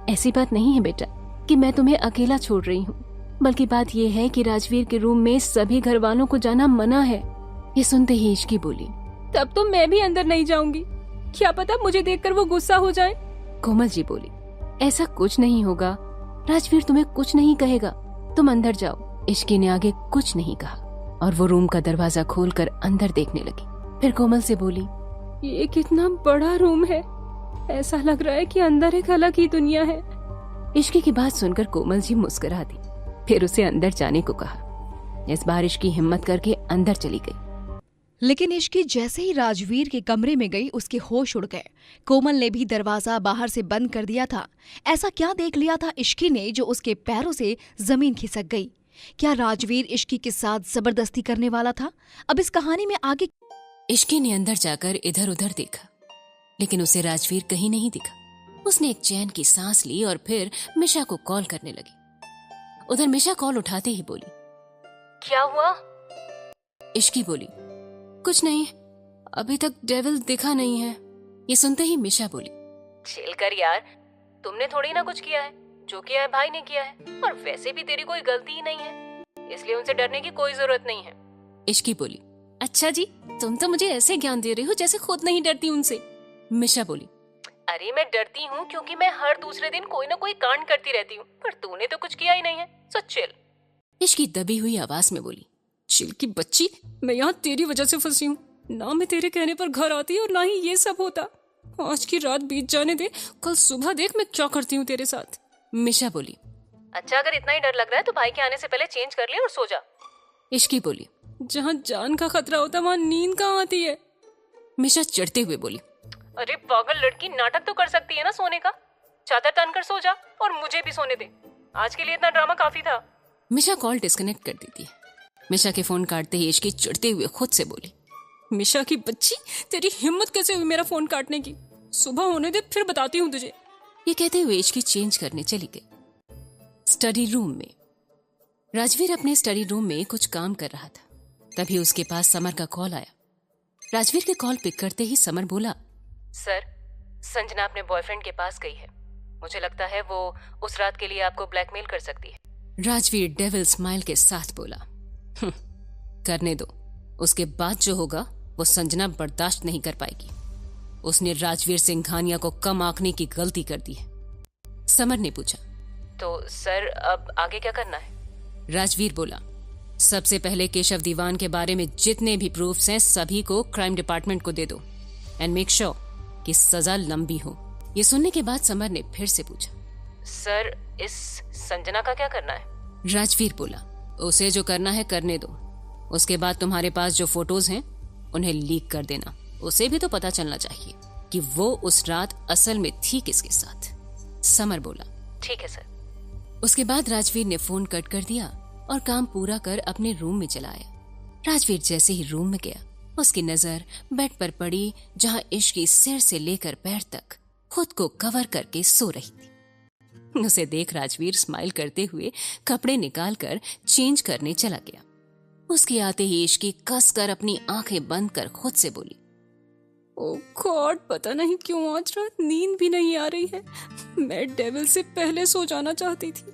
ऐसी बात नहीं है बेटा कि मैं तुम्हें अकेला छोड़ रही हूँ, बल्कि बात यह है कि राजवीर के रूम में सभी घर वालों को जाना मना है। ये सुनते ही इश्की बोली, तब तो मैं भी अंदर नहीं जाऊंगी, क्या पता मुझे देखकर वो गुस्सा हो जाए। कोमल जी बोली, ऐसा कुछ नहीं होगा, राजवीर तुम्हें कुछ नहीं कहेगा, तुम अंदर जाओ। इश्की ने आगे कुछ नहीं कहा और वो रूम का दरवाजा खोलकर अंदर देखने लगी। फिर कोमल से बोली, ये कितना बड़ा रूम है, ऐसा लग रहा है कि अंदर एक अलग ही दुनिया है। इश्की की बात सुनकर कोमल जी मुस्कुरा दी, फिर उसे अंदर जाने को कहा। इस बार इश्की हिम्मत करके अंदर चली गई। लेकिन इश्की जैसे ही राजवीर के कमरे में गई उसके होश उड़ गए। कोमल ने भी दरवाजा बाहर से बंद कर दिया था। ऐसा क्या देख लिया था इश्की ने जो उसके पैरों से जमीन खिसक गई? क्या राजवीर इश्की के साथ जबरदस्ती करने वाला था? अब इस कहानी में आगे। इश्की ने अंदर जाकर इधर उधर देखा, लेकिन उसे राजवीर कहीं नहीं दिखा। उसने एक चैन की सांस ली और फिर मिशा को कॉल करने लगी। उधर मिशा कॉल उठाते ही बोली, क्या हुआ? इश्की बोली, कुछ नहीं, अभी तक डेविल दिखा नहीं है। ये सुनते ही मिशा बोली, चिल कर यार, तुमने थोड़ी ना कुछ किया है, जो किया है भाई ने किया है, और वैसे भी तेरी कोई गलती ही नहीं है, इसलिए उनसे डरने की कोई जरूरत नहीं है। इश्की बोली, अच्छा जी, तुम तो मुझे ऐसे ज्ञान दे रही हो जैसे खुद नहीं डरती उनसे। मिशा बोली, अरे मैं डरती हूँ क्योंकि मैं हर दूसरे दिन कोई ना कोई कांड करती रहती हूँ, पर तूने तो कुछ किया ही नहीं है, सो चिल। इश्की दबी हुई आवाज में बोली, चिल की बच्ची, मैं यहाँ तेरी वजह से फंसी हूँ, ना मैं तेरे कहने पर घर आती और ना ही ये सब होता। आज की रात बीत जाने दे, कल सुबह देख मैं क्या करती हूँ तेरे साथ। मिशा बोली, अच्छा अगर इतना ही डर लग रहा है तो भाई के आने से पहले चेंज कर ले और सो जा। इश्की बोली, जहाँ जान का खतरा होता वहाँ नींद कहाँ आती है। मिशा चिढ़ते हुए बोली, अरे पागल लड़की, नाटक तो कर सकती है ना सोने का, चादर तान कर सो जा और मुझे भी सोने दे, आज के लिए इतना ड्रामा काफी था। मिशा कॉल डिस्कनेक्ट कर देती है। मिशा के फोन काटते ही इश्की चिढ़ते हुए खुद से बोली, मिशा की बच्ची, तेरी हिम्मत कैसे हुई मेरा फोन काटने की, सुबह होने दे फिर बताती हूँ तुझे। ये कहते हुए इश्की चेंज करने चली गई। स्टडी रूम में राजवीर अपने स्टडी रूम में कुछ काम कर रहा था, तभी उसके पास समर का कॉल आया। राजवीर के कॉल पिक करते ही समर बोला, सर, संजना अपने बॉयफ्रेंड के पास गई है, मुझे लगता है वो उस रात के लिए आपको ब्लैकमेल कर सकती है। राजवीर डेविल स्माइल के साथ बोला, करने दो, उसके बाद जो होगा वो संजना बर्दाश्त नहीं कर पाएगी। उसने राजवीर सिंघानिया को कम आंकने की गलती कर दी है। समर ने पूछा, तो सर अब आगे क्या करना है? राजवीर बोला, सबसे पहले केशव दीवान के बारे में जितने भी प्रूफ्स हैं सभी को क्राइम डिपार्टमेंट को दे दो एंड मेक श्योर कि सजा लंबी हो। ये सुनने के बाद समर ने फिर से पूछा, सर इस संजना का क्या करना है? राजवीर बोला, उसे जो करना है करने दो। उसके बाद तुम्हारे पास जो फोटोज हैं उन्हें लीक कर देना। उसे भी तो पता चलना चाहिए कि वो उस रात असल में थी किसके साथ। समर बोला, ठीक है सर। उसके बाद राजवीर ने फोन कट कर दिया और काम पूरा कर अपने रूम में चला आया। राजवीर जैसे ही रूम में गया, उसकी नजर बेड पर पड़ी जहां इश्की सिर से लेकर पैर तक खुद को कवर करके सो रही थी। उसे देख राजवीर स्माइल करते हुए कपड़े निकालकर चेंज करने चला गया। उसके आते ही इश्की कसकर अपनी आंखें बंद कर खुद से बोली, ओह गॉड, पता नहीं क्यों आज रात नींद भी नहीं आ रही है। मैं डेविल से पहले सो जाना चाहती थी।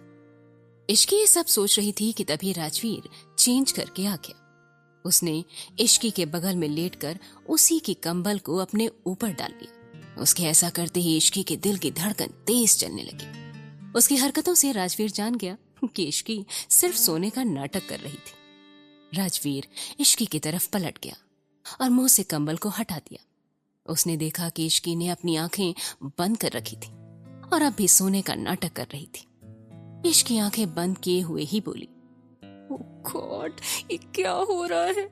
इश्की ये सब सोच रही थी कि तभी राजवीर चेंज करके आ गया। उसने इश्की के बगल में लेटकर उसी की कंबल को अपने ऊपर डाल लिया। उसके ऐसा करते ही इश्की के दिल की धड़कन तेज चलने लगी। उसकी हरकतों से राजवीर जान गया कि इश्की सिर्फ सोने का नाटक कर रही थी। राजवीर इश्की की तरफ पलट गया और मुंह से कंबल को हटा दिया। उसने देखा कि इश्की ने अपनी आंखें बंद कर रखी थी और अब भी सोने का नाटक कर रही थी। इश्की आंखें बंद किए हुए ही बोली, ओह गॉड, ये क्या हो रहा है?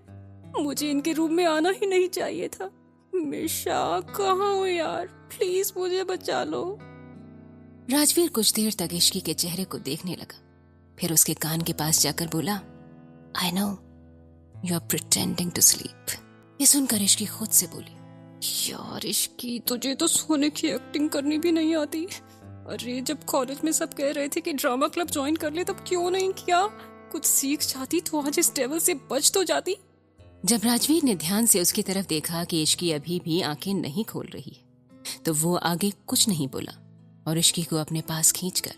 मुझे इनके रूम में आना ही नहीं चाहिए था। मिशा, कहाँ हो यार? प्लीज मुझे बचा लो। राजवीर कुछ देर तक इश्की के चेहरे को देखने लगा, फिर उसके कान के पास जाकर बोला, I know you are pretending to sleep. ये सुनकर इश्की खुद से बोली, यार इश्की, तुझे तो सोने की एक्टिंग करनी भी नहीं आती। अरे जब कॉलेज में सब कह रहे थे कि ड्रामा क्लब ज्वाइन कर ले, तब क्यों नहीं किया? कुछ सीख जाती तो आज इस डेविल से बच तो जाती। जब राजवीर ने ध्यान से उसकी तरफ देखा कि इश्की अभी भी आंखें नहीं खोल रही है, तो वो आगे कुछ नहीं बोला और इश्की को अपने पास खींचकर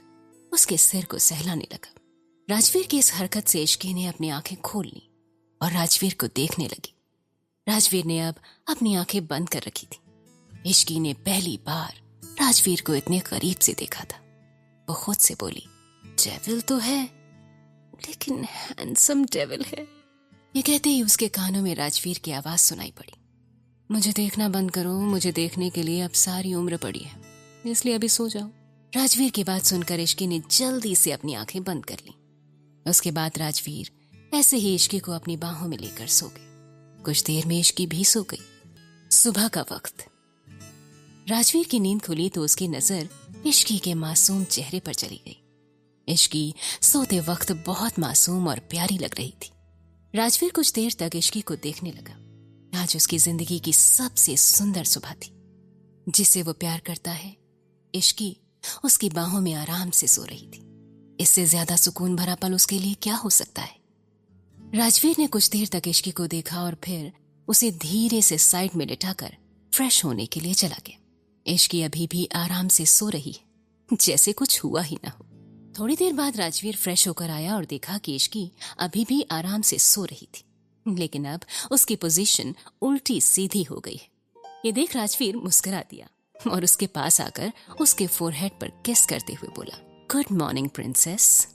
उसके सिर को सहलाने लगा। राजवीर की इस हरकत से इश्की ने अपनी आंखें खोल ली और राजवीर को देखने लगी। राजवीर ने अब अपनी आंखें बंद कर रखी थी। इश्की ने पहली बार राजवीर को इतने करीब से देखा था। वो खुद से बोली, डेविल तो है लेकिन हैंडसम डेविल है। ये कहते ही उसके कानों में राजवीर की आवाज सुनाई पड़ी, मुझे देखना बंद करो, मुझे देखने के लिए अब सारी उम्र पड़ी है, इसलिए अभी सो जाओ। राजवीर की बात सुनकर इश्की ने जल्दी से अपनी आंखें बंद कर ली। उसके बाद राजवीर ऐसे ही इश्की को अपनी बाहों में लेकर सो गए। कुछ देर में इश्की भी सो गई। सुबह का वक्त, राजवीर की नींद खुली तो उसकी नजर इश्की के मासूम चेहरे पर चली गई। इश्की सोते वक्त बहुत मासूम और प्यारी लग रही थी। राजवीर कुछ देर तक इश्की को देखने लगा। आज उसकी जिंदगी की सबसे सुंदर सुबह थी। जिसे वो प्यार करता है, इश्की उसकी बाहों में आराम से सो रही थी। इससे ज्यादा सुकून भरा पल उसके लिए क्या हो सकता है? राजवीर ने कुछ देर तक इश्की को देखा और फिर उसे धीरे से साइड में लिटाकर फ्रेश होने के लिए चला गया। इश्की अभी भी आराम से सो रही है, जैसे कुछ हुआ ही ना हो। थोड़ी देर बाद राजवीर फ्रेश होकर आया और देखा कि इश्की अभी भी आराम से सो रही थी, लेकिन अब उसकी पोजीशन उल्टी सीधी हो गई है। ये देख राजवीर मुस्कुरा दिया और उसके पास आकर उसके फोरहेड पर किस करते हुए बोला, गुड मॉर्निंग प्रिंसेस।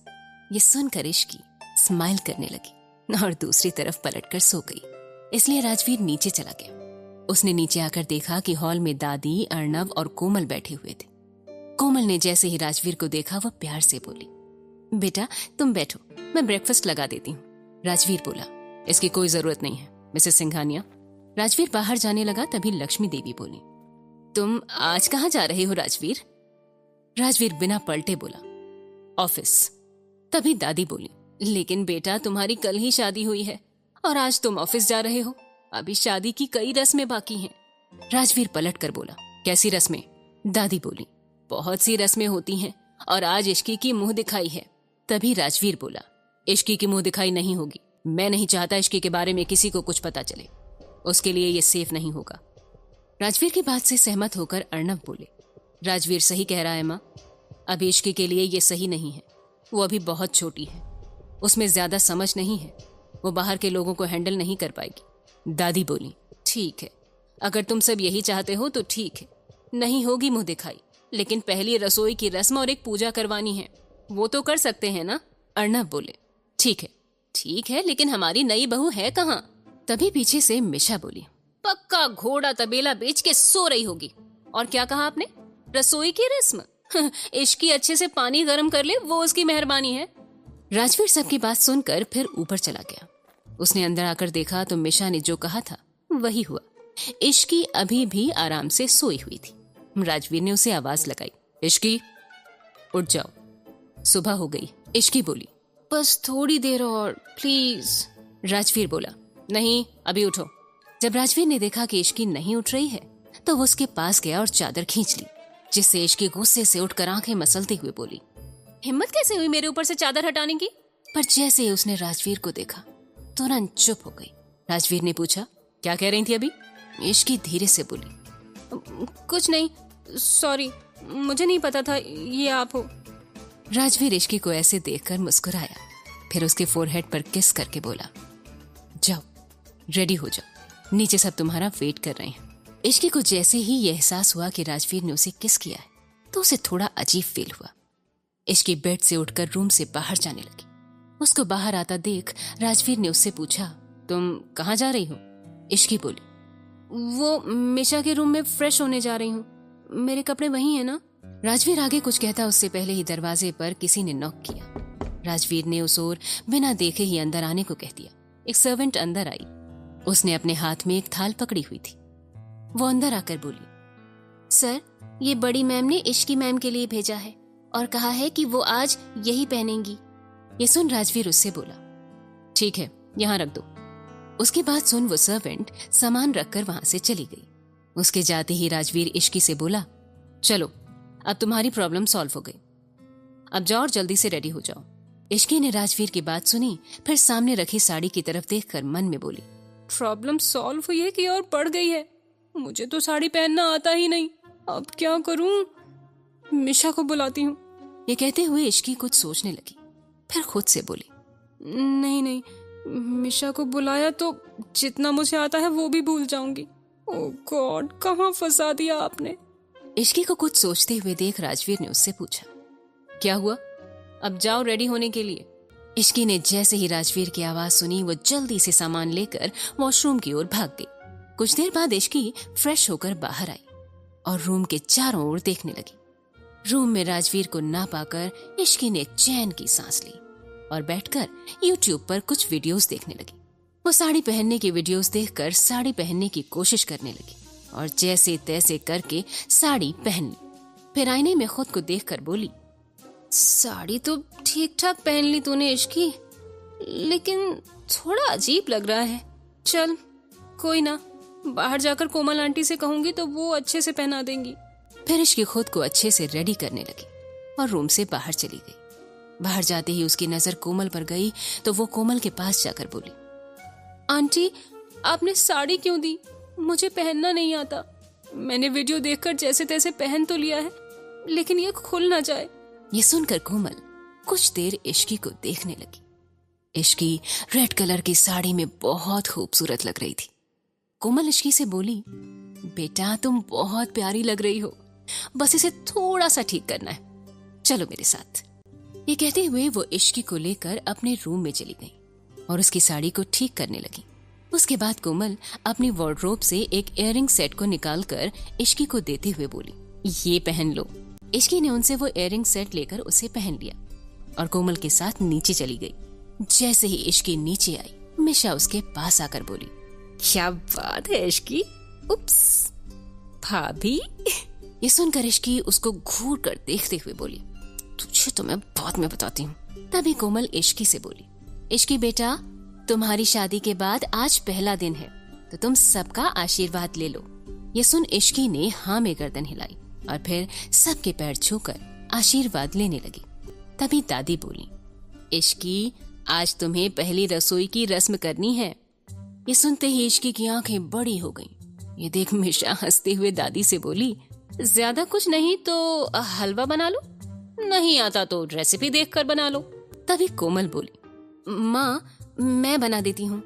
ये सुनकर इश्की स्माइल करने लगी और दूसरी तरफ पलटकर सो गई। इसलिए राजवीर नीचे चला गया। उसने नीचे आकर देखा कि हॉल में दादी, अर्नव और कोमल बैठे हुए थे। कोमल ने जैसे ही राजवीर को देखा वो प्यार से बोली, बेटा तुम बैठो, मैं ब्रेकफास्ट लगा देती हूँ। राजवीर बोला, इसकी कोई जरूरत नहीं है मिसेस सिंघानिया। राजवीर बाहर जाने लगा तभी लक्ष्मी देवी बोली, तुम आज कहाँ जा रहे हो राजवीर? राजवीर बिना पलटे बोला, ऑफिस। तभी दादी बोली, लेकिन बेटा तुम्हारी कल ही शादी हुई है और आज तुम ऑफिस जा रहे हो, अभी शादी की कई रस्में बाकी हैं। राजवीर पलट कर बोला, कैसी रस्में? दादी बोली, बहुत सी रस्में होती हैं और आज इश्की की मुंह दिखाई है। तभी राजवीर बोला, इश्की की मुंह दिखाई नहीं होगी। मैं नहीं चाहता इश्की के बारे में किसी को कुछ पता चले, उसके लिए ये सेफ नहीं होगा। राजवीर की बात से सहमत होकर अर्नव बोले, राजवीर सही कह रहा है माँ, अभी इश्की के लिए ये सही नहीं है। वो अभी बहुत छोटी है, उसमें ज्यादा समझ नहीं है, वो बाहर के लोगों को हैंडल नहीं कर पाएगी। दादी बोली, ठीक है, अगर तुम सब यही चाहते हो तो ठीक है, नहीं होगी मुंह दिखाई, लेकिन पहली रसोई की रस्म और एक पूजा करवानी है, वो तो कर सकते हैं ना। अर्णव बोले, ठीक है, लेकिन हमारी नई बहू है कहाँ? तभी पीछे से मिशा बोली, पक्का घोड़ा तबेला बेच के सो रही होगी। और क्या कहा आपने? रसोई की रस्म? इश्की अच्छे से पानी गर्म कर ले, वो उसकी मेहरबानी है। राजवीर सबकी बात सुनकर फिर ऊपर चला गया। उसने अंदर आकर देखा तो मिशा ने जो कहा था वही हुआ। इश्की अभी भी आराम से सोई हुई थी। राजवीर ने उसे आवाज लगाई, इश्की उठ जाओ, सुबह हो गई। इश्की बोली, बस थोड़ी देर और प्लीज। राजवीर बोला, नहीं, अभी उठो। जब राजवीर ने देखा कि इश्की नहीं उठ रही है तो वो उसके पास गया और चादर खींच ली, जिससे इश्की गुस्से से उठकर आंखें मसलते हुए बोली, हिम्मत कैसे हुई मेरे ऊपर से चादर हटाने की? पर जैसे ही उसने राजवीर को देखा तुरंत चुप हो गई। राजवीर ने पूछा, क्या कह रही थी अभी? इश्की धीरे से बोली, कुछ नहीं, सॉरी, मुझे नहीं पता था ये आप हो। राजवीर इश्की को ऐसे देखकर मुस्कुराया, फिर उसके फोरहेड पर किस करके बोला, जाओ रेडी हो जाओ, नीचे सब तुम्हारा वेट कर रहे हैं। इश्की को जैसे ही यह एहसास हुआ कि राजवीर ने उसे किस किया है तो उसे थोड़ा अजीब फील हुआ। इश्की बेड से उठकर रूम से बाहर जाने लगी। उसको बाहर आता देख राजवीर ने उससे पूछा, तुम कहाँ जा रही हो? इश्की बोली, वो मिशा के रूम में फ्रेश होने जा रही हूँ, मेरे कपड़े वही है ना। राजवीर आगे कुछ कहता उससे पहले ही दरवाजे पर किसी ने नॉक किया। राजवीर ने उस ओर बिना देखे ही अंदर आने को कह दिया। एक सर्वेंट अंदर आई। उसने अपने हाथ में एक थाल पकड़ी हुई थी। वो अंदर आकर बोली, सर, ये बड़ी मैम ने इश्की मैम के लिए भेजा है और कहा है कि वो आज यही पहनेंगी। ये सुन राजवीर उससे बोला, ठीक है, यहाँ रख दो। उसकी बात सुन वो सर्वेंट सामान रखकर वहां से चली गई। उसके जाते ही राजवीर इश्की से बोला, चलो अब तुम्हारी प्रॉब्लम सॉल्व हो गई, अब जाओ और जल्दी से रेडी हो जाओ। इश्की ने राजवीर की बात सुनी, फिर सामने रखी साड़ी की तरफ देखकर मन में बोली, प्रॉब्लम सॉल्व हुई है कि और बढ़ गई है? मुझे तो साड़ी पहनना आता ही नहीं, अब क्या करूं? मिशा को बुलाती हूँ। ये कहते हुए इश्की कुछ सोचने लगी, फिर खुद से बोली, नहीं, मिशा को बुलाया तो जितना मुझे आता है वो भी भूल जाऊंगी। ओह गॉड, कहाँ फंसा दिया आपने। इश्की को कुछ सोचते हुए देख राजवीर ने उससे पूछा, क्या हुआ? अब जाओ रेडी होने के लिए। इश्की ने जैसे ही राजवीर की आवाज सुनी वो जल्दी से सामान लेकर वॉशरूम की ओर भाग गई। कुछ देर बाद इश्की फ्रेश होकर बाहर आई और रूम के चारों ओर देखने लगी। रूम में राजवीर को ना पाकर इश्की ने चैन की सांस ली और बैठकर यूट्यूब पर कुछ वीडियोस देखने लगी। वो साड़ी पहनने की वीडियोस देखकर साड़ी पहनने की कोशिश करने लगी और जैसे तैसे करके साड़ी पहन ली। फिर आईने में खुद को देखकर बोली, साड़ी तो ठीक ठाक पहन ली तूने इश्की, लेकिन थोड़ा अजीब लग रहा है। चल कोई ना, बाहर जाकर कोमल आंटी से कहूंगी तो वो अच्छे से पहना देंगी। फिर इश्की खुद को अच्छे से रेडी करने लगी और रूम से बाहर चली गई। बाहर जाते ही उसकी नजर कोमल पर गई तो वो कोमल के पास जाकर बोली, आंटी आपने साड़ी क्यों दी? मुझे पहनना नहीं आता। मैंने वीडियो देखकर जैसे तैसे पहन तो लिया है, लेकिन ये खुल ना जाए। ये सुनकर कोमल कुछ देर इश्की को देखने लगी। इश्की रेड कलर की साड़ी में बहुत खूबसूरत लग रही थी। कोमल इश्की से बोली, बेटा तुम बहुत प्यारी लग रही हो, बस इसे थोड़ा सा ठीक करना है, चलो मेरे साथ। ये कहते हुए वो इश्की को लेकर अपने रूम में चली गई और उसकी साड़ी को ठीक करने लगी। उसके बाद कोमल अपनी वार्डरोब से एक इयररिंग सेट को निकालकर इश्की को देते हुए बोली, ये पहन लो। इश्की ने उनसे वो इयररिंग सेट लेकर उसे पहन लिया और कोमल के साथ नीचे चली गई। जैसे ही इश्की नीचे आई, मिशा उसके पास आकर बोली, क्या बात है इश्की, उप्स, भाभी। ये सुनकर इश्की उसको घूर कर देखते हुए बोली, तुझे तो मैं बाद में बताती हूँ। तभी कोमल इश्की से बोली, इश्की बेटा तुम्हारी शादी के बाद आज पहला दिन है तो तुम सबका आशीर्वाद ले लो। ये सुन इश्की ने हाँ में गर्दन हिलाई और फिर सबके पैर छूकर आशीर्वाद लेने लगी। तभी दादी बोली, इश्की आज तुम्हें पहली रसोई की रस्म करनी है। ये सुनते ही इश्की की आंखें बड़ी हो गईं। ये देख मिशा हंसते हुए दादी से बोली, ज्यादा कुछ नहीं तो हलवा बना लो, नहीं आता तो रेसिपी देखकर बना लो। तभी कोमल बोली, माँ मैं बना देती हूँ।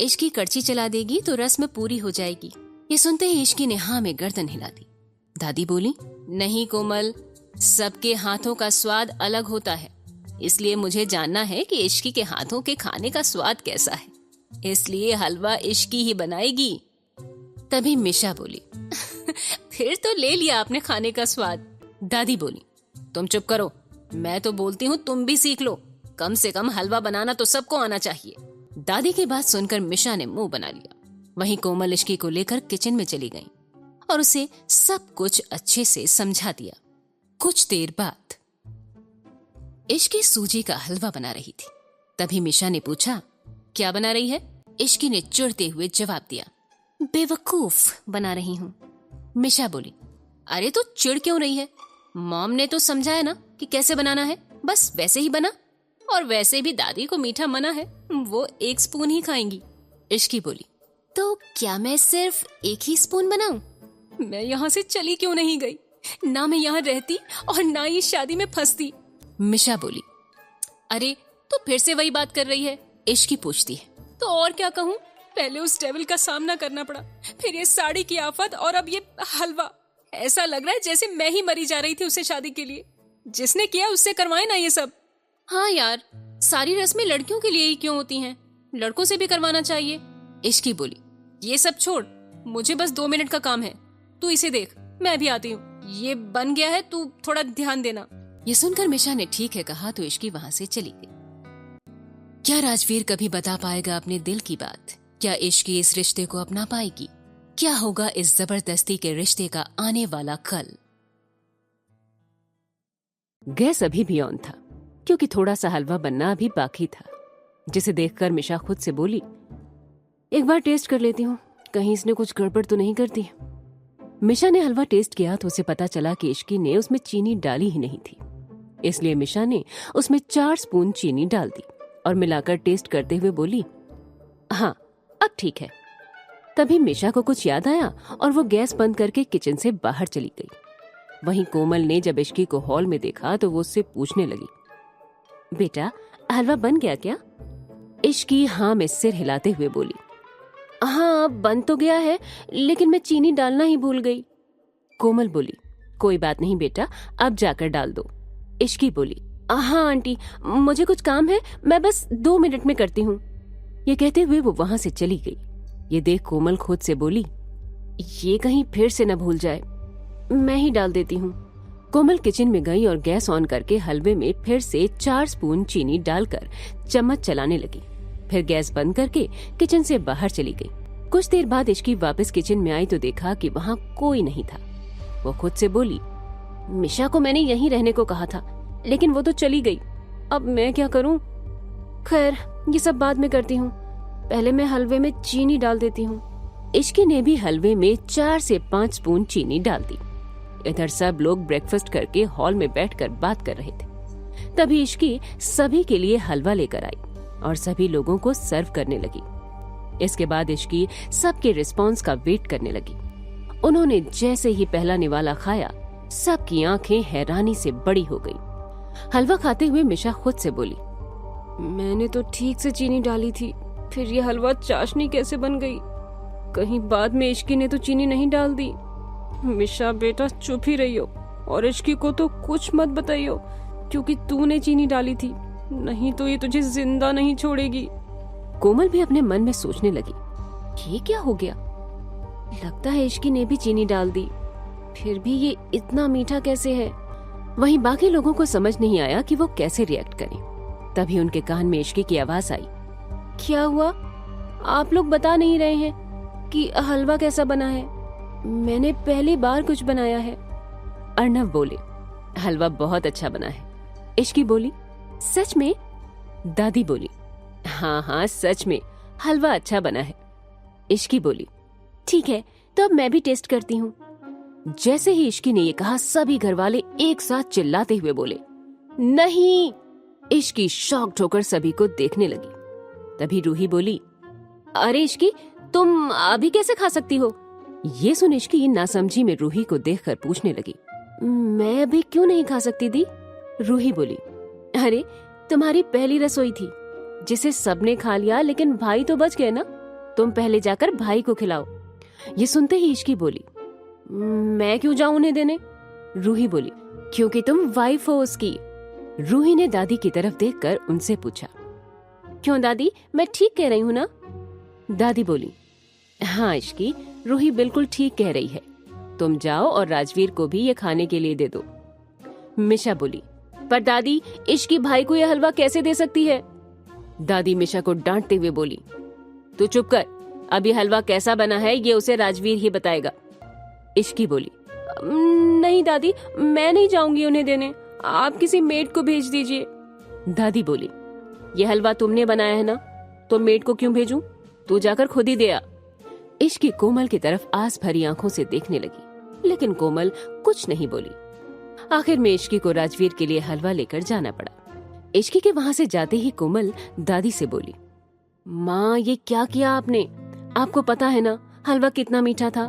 इश्की कड़छी चला देगी तो रस्म पूरी हो जाएगी। ये सुनते ही इश्की ने हाँ में गर्दन हिला दी। दादी बोली, नहीं कोमल, सबके हाथों का स्वाद अलग होता है, इसलिए मुझे जानना है कि इश्की के हाथों के खाने का स्वाद कैसा है, इसलिए हलवा इश्की ही बनाएगी। तभी मिशा बोली, फिर तो ले लिया आपने खाने का स्वाद। दादी बोली, तुम चुप करो, मैं तो बोलती हूँ तुम भी सीख लो, कम से कम हलवा बनाना तो सबको आना चाहिए। दादी की बात सुनकर मिशा ने मुंह बना लिया। वहीं कोमल इश्की को लेकर किचन में चली गई और उसे सब कुछ अच्छे से समझा दिया। कुछ देर बाद इश्की सूजी का हलवा बना रही थी। तभी मिशा ने पूछा, क्या बना रही है? इश्की ने चिढ़ते हुए जवाब दिया, बेवकूफ बना रही हूँ। मिशा बोली, अरे तो चिढ़ क्यों रही है? मॉम ने तो समझाया ना कि कैसे बनाना है, बस वैसे ही बना। और वैसे भी दादी को मीठा मना है, वो 1 स्पून ही खाएंगी। इश्की बोली, तो क्या मैं सिर्फ 1 ही स्पून बनाऊं? मैं यहाँ से चली क्यों नहीं गई? ना मैं यहाँ रहती और ना इस शादी में फंसती। मिशा बोली, अरे तो फिर से वही बात कर रही है। इश्की पूछती है, तो और क्या कहूँ? पहले उस डेविल का सामना करना पड़ा, फिर ये साड़ी की आफत और अब ये हलवा। ऐसा लग रहा है जैसे मैं ही मरी जा रही थी उसे शादी के लिए। जिसने किया उससे करवाए ना ये सब। हाँ यार, सारी रस्में लड़कियों के लिए ही क्यों होती हैं? लड़कों से भी करवाना चाहिए। इश्की बोली, ये सब छोड़, मुझे बस 2 मिनट का काम है, तू इसे देख, मैं भी आती हूँ। ये बन गया है, तू थोड़ा ध्यान देना। ये सुनकर मिशा ने ठीक है कहा तो इश्की वहां से चली गई। क्या राजवीर कभी बता पाएगा अपने दिल की बात? क्या इश्की इस रिश्ते को अपना पाएगी? क्या होगा इस जबरदस्ती के रिश्ते का आने वाला कल? गैस अभी भी ऑन था क्योंकि थोड़ा सा हलवा बनना अभी बाकी था, जिसे देखकर मिशा खुद से बोली, एक बार टेस्ट कर लेती हूँ, कहीं इसने कुछ गड़बड़ तो नहीं कर दी। मिशा ने हलवा टेस्ट किया तो उसे पता चला कि इश्की ने उसमें चीनी डाली ही नहीं थी, इसलिए मिशा ने उसमें 4 स्पून चीनी डाल दी और मिलाकर टेस्ट करते हुए बोली, हाँ अब ठीक है। तभी मिशा को कुछ याद आया और वो गैस बंद करके किचन से बाहर चली गई। वहीं कोमल ने जब इश्की को हॉल में देखा तो वो उससे पूछने लगी, बेटा हलवा बन गया क्या? इश्की हाँ में सिर हिलाते हुए बोली, हाँ बन तो गया है, लेकिन मैं चीनी डालना ही भूल गई। कोमल बोली, कोई बात नहीं बेटा, अब जाकर डाल दो। इश्की बोली, हाँ आंटी, मुझे कुछ काम है, मैं बस 2 मिनट में करती हूँ। ये कहते हुए वो वहां से चली गई। ये देख कोमल खुद से बोली, ये कहीं फिर से न भूल जाए, मैं ही डाल देती हूँ। कोमल किचन में गई और गैस ऑन करके हलवे में फिर से 4 स्पून चीनी डालकर चम्मच चलाने लगी। फिर गैस बंद करके किचन से बाहर चली गई। कुछ देर बाद इश्की वापस किचन में आई तो देखा कि वहाँ कोई नहीं था। वो खुद से बोली, मिशा को मैंने यहीं रहने को कहा था, लेकिन वो तो चली गई, अब मैं क्या करूँ? खैर ये सब बाद में करती हूँ, पहले मैं हलवे में चीनी डाल देती हूँ। इश्की ने भी हलवे में 4 से 5 स्पून चीनी डाल दी। इधर सब लोग ब्रेकफास्ट करके हॉल में बैठकर बात कर रहे थे। तभी इश्की सभी के लिए हलवा लेकर आई और सभी लोगों को सर्व करने लगी। इसके बाद इश्की सबके रिस्पॉन्स का वेट करने लगी। उन्होंने जैसे ही पहला निवाला खाया, सबकी आंखें हैरानी से बड़ी हो गई। हलवा खाते हुए मिशा खुद से बोली, मैंने तो ठीक से चीनी डाली थी, फिर ये हलवा चाशनी कैसे बन गई? कहीं बाद में इश्की ने तो चीनी नहीं डाल दी। मिशा बेटा चुप ही रहियो और इश्की को तो कुछ मत बताइयो, क्योंकि तूने चीनी डाली थी, नहीं तो ये तुझे जिंदा नहीं छोड़ेगी। कोमल भी अपने मन में सोचने लगी, ये क्या हो गया? लगता है इश्की ने भी चीनी डाल दी, फिर भी ये इतना मीठा कैसे है? वहीं बाकी लोगों को समझ नहीं आया कि वो कैसे रिएक्ट करें। तभी उनके कान में इश्की की आवाज आई, क्या हुआ? आप लोग बता नहीं रहे हैं कि हलवा कैसा बना है? मैंने पहली बार कुछ बनाया है। अर्नव बोले, हलवा बहुत अच्छा बना है। इश्की बोली, सच में? दादी बोली, हाँ हाँ सच में, हलवा अच्छा बना है। इश्की बोली, ठीक है तो अब मैं भी टेस्ट करती हूँ। जैसे ही इश्की ने ये कहा, सभी घरवाले एक साथ चिल्लाते हुए बोले, नहीं। इश्की शॉक्ड होकर सभी को देखने लगी। तभी रूही बोली, अरे इश्की, तुम अभी कैसे खा सकती हो? ये सुन इश्की नासमझी में रूही को देखकर पूछने लगी, मैं अभी क्यों नहीं खा सकती दी? रूही बोली, अरे तुम्हारी पहली रसोई थी, जिसे सबने खा लिया, लेकिन भाई तो बच गए ना। तुम पहले जाकर भाई को खिलाओ। ये सुनते ही इश्की बोली, मैं क्यों जाऊं उन्हें देने? रूही बोली, क्योंकि तुम वाइफ हो उसकी। रूही ने दादी की तरफ देखकर उनसे पूछा, क्यों दादी, मैं ठीक कह रही हूँ ना? दादी बोली, हाँ इश्की, रूही बिल्कुल ठीक कह रही है। तुम जाओ और राजवीर को भी ये खाने के लिए दे दो। मिशा बोली, पर दादी, इश्की भाई को यह हलवा कैसे दे सकती है? दादी मिशा को डांटते हुए बोली, तू चुप कर, अभी हलवा कैसा बना है ये उसे राजवीर ही बताएगा। इश्की बोली, नहीं दादी, मैं नहीं जाऊंगी उन्हें देने, आप किसी मेड को भेज दीजिए। दादी बोली, यह हलवा तुमने बनाया है ना, तो मेड को क्यों भेजूं? तू जाकर खुद ही दे आ। इश्की कोमल की तरफ आस भरी आंखों से देखने लगी, लेकिन कोमल कुछ नहीं बोली। आखिर में इश्की को राजवीर के लिए हलवा लेकर जाना पड़ा। इश्की के वहां से जाते ही कोमल दादी से बोली, माँ ये क्या किया आपने? आपको पता है ना हलवा कितना मीठा था,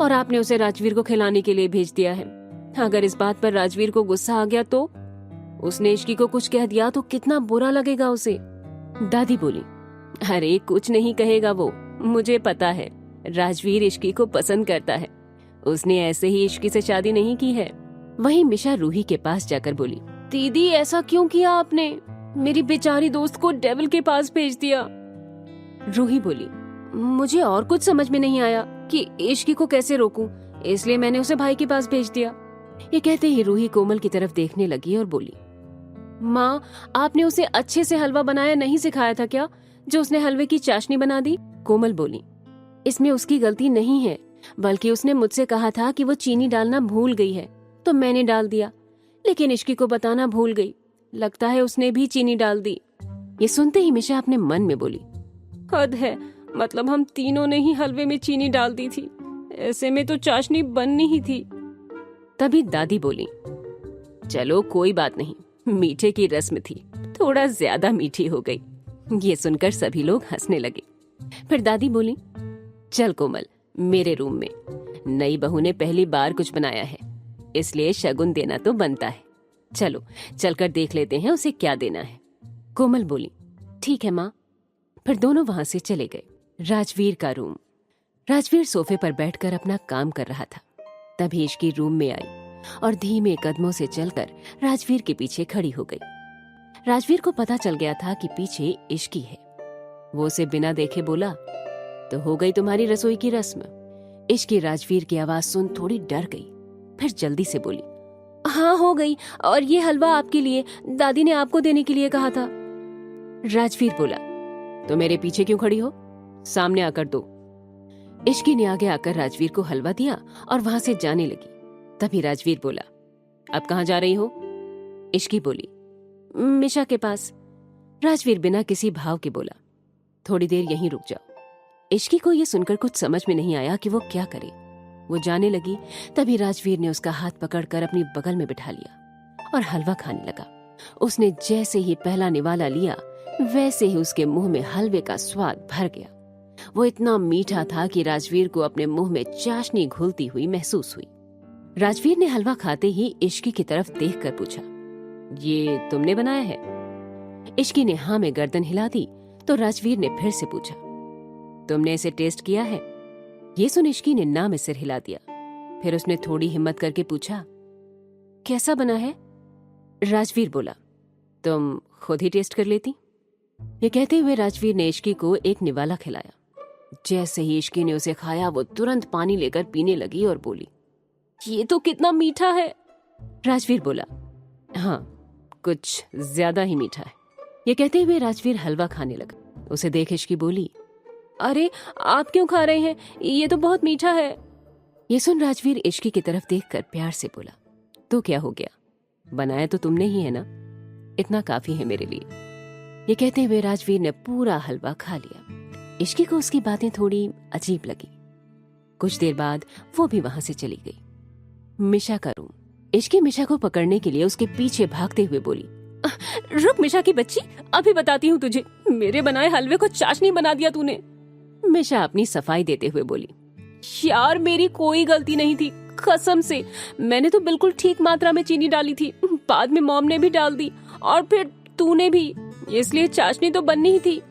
और आपने उसे राजवीर को खिलाने के लिए भेज दिया है। अगर इस बात पर राजवीर को गुस्सा आ गया तो? उसने इश्की को कुछ कह दिया तो कितना बुरा लगेगा उसे। दादी बोली, अरे कुछ नहीं कहेगा वो, मुझे पता है राजवीर इश्की को पसंद करता है, उसने ऐसे ही इश्की से शादी नहीं की है। वहीं मिशा रूही के पास जाकर बोली, दीदी ऐसा क्यों किया आपने? मेरी बेचारी दोस्त को डेविल के पास भेज दिया। रूही बोली, मुझे और कुछ समझ में नहीं आया कि इश्की को कैसे रोकूं, इसलिए मैंने उसे भाई के पास भेज दिया। ये कहते ही रूही कोमल की तरफ देखने लगी और बोली, माँ आपने उसे अच्छे से हलवा बनाया नहीं सिखाया था क्या, जो उसने हलवे की चाशनी बना दी? कोमल बोली, इसमें उसकी गलती नहीं है, बल्कि उसने मुझसे कहा था कि वो चीनी डालना भूल गई है, तो मैंने डाल दिया, लेकिन इश्की को बताना भूल गई, लगता है उसने भी चीनी डाल दी। ये सुनते ही मिशा अपने मन में बोली, हद है, मतलब हम तीनों ने ही हलवे में चीनी डाल दी थी, ऐसे में तो चाशनी बननी ही थी। तभी दादी बोली, चलो कोई बात नहीं, मीठे की रस्म थी, थोड़ा ज्यादा मीठी हो गई। ये सुनकर सभी लोग हंसने लगे। फिर दादी बोली, चल कोमल मेरे रूम में, नई बहू ने पहली बार कुछ बनाया है, इसलिए शगुन देना तो बनता है। चलो चलकर देख लेते हैं उसे क्या देना है। कोमल बोली, ठीक है माँ। फिर दोनों वहां से चले गए। राजवीर का रूम। राजवीर सोफे पर बैठकर अपना काम कर रहा था। तभी इश्की रूम में आई और धीमे कदमों से चलकर राजवीर के पीछे खड़ी हो गई। राजवीर को पता चल गया था कि पीछे इश्की है। वो उसे बिना देखे बोला, तो हो गई तुम्हारी रसोई की रस्म। इश्की राजवीर की आवाज सुन थोड़ी डर गई, फिर जल्दी से बोली, हाँ हो गई, और ये हलवा आपके लिए, दादी ने आपको देने के लिए कहा था। राजवीर बोला, तो मेरे पीछे क्यों खड़ी हो, सामने आकर दो। इश्की ने आगे आकर राजवीर को हलवा दिया और वहां से जाने लगी। तभी राजवीर बोला, अब कहाँ जा रही हो? इश्की बोली, मिशा के पास। राजवीर बिना किसी भाव के बोला, थोड़ी देर यहीं रुक जाओ। इश्की को यह सुनकर कुछ समझ में नहीं आया कि वो क्या करे। वो जाने लगी, तभी राजवीर ने उसका हाथ पकड़कर अपनी बगल में बिठा लिया और हलवा खाने लगा। उसने जैसे ही पहला निवाला लिया, वैसे ही उसके मुंह में हलवे का स्वाद भर गया। वो इतना मीठा था कि राजवीर को अपने मुंह में चाशनी घुलती हुई महसूस हुई। राजवीर ने हलवा खाते ही इश्की की तरफ देखकर पूछा, ये तुमने बनाया है? इश्की ने हाँ में गर्दन हिला दी तो राजवीर ने फिर से पूछा, तुमने इसे टेस्ट किया है? ये सुन इश्की ने ना में सिर हिला दिया। फिर उसने थोड़ी हिम्मत करके पूछा, कैसा बना है? राजवीर बोला, तुम खुद ही टेस्ट कर लेती। ये कहते हुए राजवीर ने इश्की को एक निवाला खिलाया। जैसे ही इश्की ने उसे खाया, वो तुरंत पानी लेकर पीने लगी और बोली, ये तो कितना मीठा है। राजवीर बोला, हाँ कुछ ज्यादा ही मीठा है। ये कहते हुए राजवीर हलवा खाने लगा। उसे देख इश्की बोली, अरे आप क्यों खा रहे हैं, ये तो बहुत मीठा है। ये सुन राजवीर इश्की की तरफ देखकर प्यार से बोला, तो क्या हो गया, बनाया तो तुमने ही है ना, इतना काफी है मेरे लिए। ये कहते हुए राजवीर ने पूरा हलवा खा लिया। इश्की को उसकी बातें थोड़ी अजीब लगी। कुछ देर बाद वो भी वहां से चली गई। मिशा का रूम। इश्की मिशा को पकड़ने के लिए उसके पीछे भागते हुए बोली, रुक मिशा की बच्ची, अभी बताती हूँ तुझे, मेरे बनाए हलवे को चाशनी बना दिया तूने। मिशा अपनी सफाई देते हुए बोली, यार मेरी कोई गलती नहीं थी, कसम से, मैंने तो बिल्कुल ठीक मात्रा में चीनी डाली थी, बाद में मॉम ने भी डाल दी और फिर तूने भी, इसलिए चाशनी तो बननी ही थी।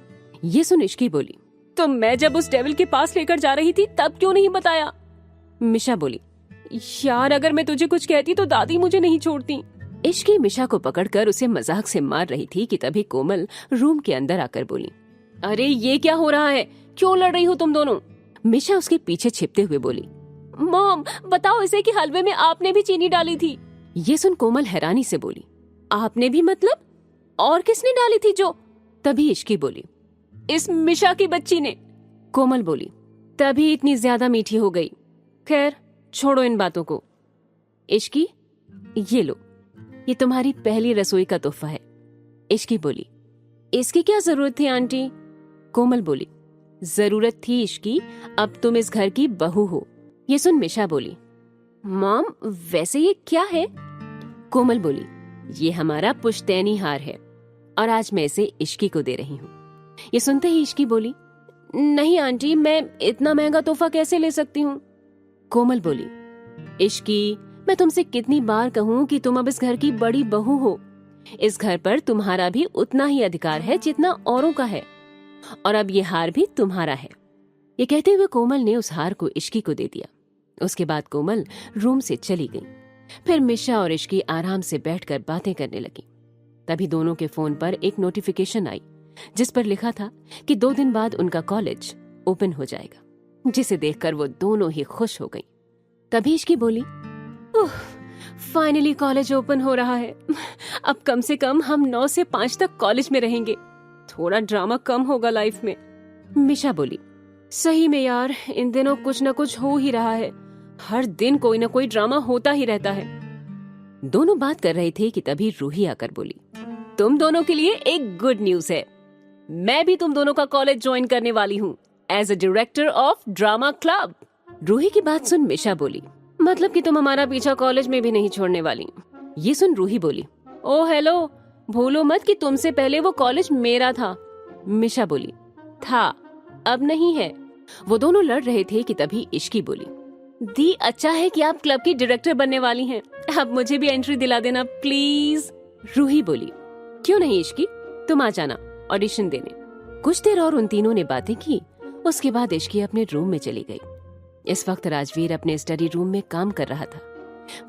ये सुन इश्की बोली, तो मैं जब उस डेविल के पास लेकर जा रही थी तब क्यों नहीं बताया? मिशा बोली, यार अगर मैं तुझे कुछ कहती तो दादी मुझे नहीं छोड़ती। इश्की मिशा को पकड़कर उसे मजाक से मार रही थी कि तभी कोमल रूम के अंदर आकर बोली, अरे ये क्या हो रहा है, क्यों लड़ रही हो तुम दोनों? मिशा उसके पीछे छिपते हुए बोली, मॉम बताओ इसे कि हलवे में आपने भी चीनी डाली थी। ये सुन कोमल हैरानी से बोली, आपने भी मतलब? और किसने डाली थी जो? तभी इश्की बोली, इस मिशा की बच्ची ने। कोमल बोली, तभी इतनी ज्यादा मीठी हो गई। खैर छोड़ो इन बातों को। इश्की ये लो, ये तुम्हारी पहली रसोई का तोहफा है। इश्की बोली, इसकी क्या जरूरत थी आंटी? कोमल बोली, जरूरत थी इश्की, अब तुम इस घर की बहू हो। ये सुन मिशा बोली, मॉम वैसे ये क्या है? कोमल बोली, ये हमारा पुश्तैनी हार है और आज मैं इसे इश्की को दे रही हूँ। ये सुनते ही इश्की बोली, नहीं आंटी मैं इतना महंगा तोहफा कैसे ले सकती हूँ? कोमल बोली, इश्की मैं तुमसे कितनी बार कहूँ कि तुम अब इस घर की बड़ी बहू हो। इस घर पर तुम्हारा भी उतना ही अधिकार है जितना औरों का है, और अब ये हार भी तुम्हारा है। ये कहते हुए कोमल ने उस हार को इश्की को दे दिया। उसके बाद कोमल रूम से चली गई। फिर मिशा और इश्की आराम से बैठकर बातें करने लगी। तभी दोनों के फोन पर एक नोटिफिकेशन आई जिस पर लिखा था कि 2 दिन बाद उनका कॉलेज ओपन हो जाएगा, जिसे देखकर वो दोनों ही खुश हो गईं। तभी इश्की बोली, फाइनली कॉलेज ओपन हो रहा है। अब कम से कम हम 9 से 5 तक कॉलेज में रहेंगे, थोड़ा ड्रामा कम होगा लाइफ में। मिशा बोली, सही में यार इन दिनों कुछ न कुछ हो ही रहा है, हर दिन कोई ना कोई ड्रामा होता ही रहता है। दोनों बात कर रहे थे कि तभी रूही आकर बोली, तुम दोनों के लिए एक गुड न्यूज है, मैं भी तुम दोनों का कॉलेज ज्वाइन करने वाली हूँ as a director of drama club. Ruhi की बात सुन मिशा बोली, मतलब कि तुम हमारा पीछा कॉलेज में भी नहीं छोड़ने वाली? ये सुन रूही बोली, ओ हेलो, भूलो मत कि तुमसे पहले वो कॉलेज मेरा था। मिशा बोली, था, अब नहीं है। वो दोनों लड़ रहे थे कि तभी इश्की बोली, दी अच्छा है कि आप क्लब की डायरेक्टर बनने वाली हैं, अब मुझे भी एंट्री दिला देना प्लीज। रूही बोली, क्यों नहीं इश्की, तुम आ जाना ऑडिशन देने। कुछ देर और उन तीनों ने बातें की। उसके बाद इश्की अपने रूम में चली गई। इस वक्त राजवीर अपने स्टडी रूम में काम कर रहा था।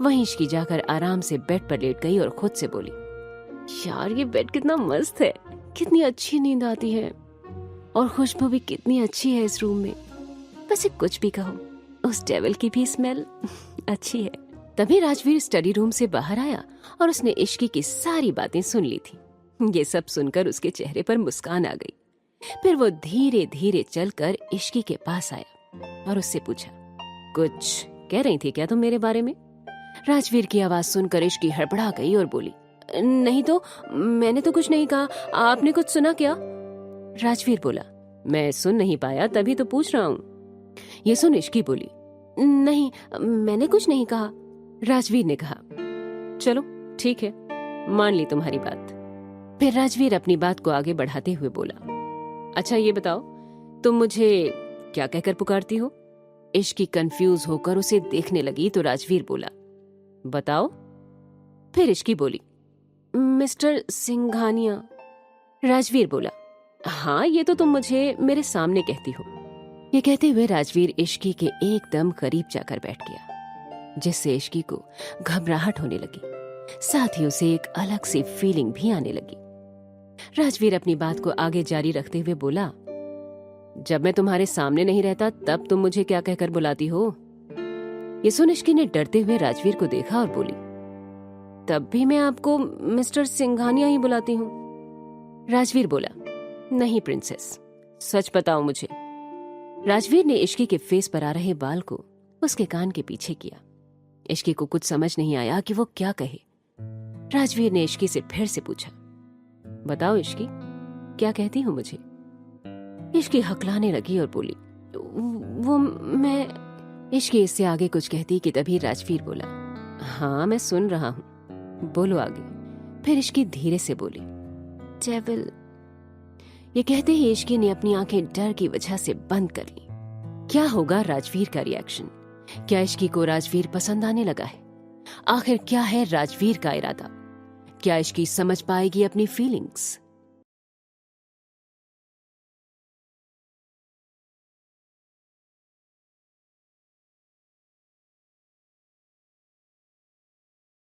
वहीं इश्की जाकर आराम से बेड पर लेट गई और खुद से बोली, यार ये बेड कितना मस्त है, कितनी अच्छी नींद आती है और खुशबू भी कितनी अच्छी है इस रूम में। वैसे कुछ भी कहो, उस डेविल की भी स्मेल अच्छी है। तभी राजवीर स्टडी रूम से बाहर आया और उसने इश्की की सारी बातें सुन ली थी। ये सब सुनकर उसके चेहरे पर मुस्कान आ गई। फिर वो धीरे धीरे चलकर इश्की के पास आया और उससे पूछा, कुछ कह रही थी क्या तुम मेरे बारे में? राजवीर की आवाज सुनकर इश्की हड़बड़ा गई और बोली, नहीं तो मैंने तो कुछ नहीं कहा, आपने कुछ सुना क्या? राजवीर बोला, मैं सुन नहीं पाया तभी तो पूछ रहा हूँ। ये सुन इश्की बोली, नहीं मैंने कुछ नहीं कहा। राजवीर ने कहा, चलो ठीक है, मान ली तुम्हारी बात। फिर राजवीर अपनी बात को आगे बढ़ाते हुए बोला, अच्छा ये बताओ तुम मुझे क्या कहकर पुकारती हो? इश्की कंफ्यूज होकर उसे देखने लगी तो राजवीर बोला, बताओ। फिर इश्की बोली, मिस्टर सिंघानिया। राजवीर बोला, हाँ ये तो तुम मुझे मेरे सामने कहती हो। ये कहते हुए राजवीर इश्की के एकदम करीब जाकर बैठ गया, जिससे इश्की को घबराहट होने लगी, साथ ही उसे एक अलग सी फीलिंग भी आने लगी। राजवीर अपनी बात को आगे जारी रखते हुए बोला, जब मैं तुम्हारे सामने नहीं रहता तब तुम मुझे क्या कहकर बुलाती हो? ये सुन इश्की ने डरते हुए राजवीर को देखा और बोली, तब भी मैं आपको मिस्टर सिंघानिया ही बुलाती हूँ। राजवीर बोला, नहीं प्रिंसेस, सच बताओ मुझे। राजवीर ने इश्की के फेस पर आ रहे बाल को उसके कान के पीछे किया। इश्की को कुछ समझ नहीं आया कि वो क्या कहे। राजवीर ने इश्की से फिर से पूछा, बताओ इश्की, क्या कहती हो मुझे? इश्की हकलाने लगी और बोली, वो मैं। इश्की इससे आगे कुछ कहती कि तभी राजवीर बोला, हाँ मैं सुन रहा हूं, बोलो आगे। फिर इश्की धीरे से बोली, डेविल। ये कहते ही इश्की ने अपनी आंखें डर की वजह से बंद कर ली। क्या होगा राजवीर का रिएक्शन? क्या इश्की को राजवीर पसंद आने लगा है? आखिर क्या है राजवीर का इरादा? क्या इश्की समझ पाएगी अपनी फीलिंग्स?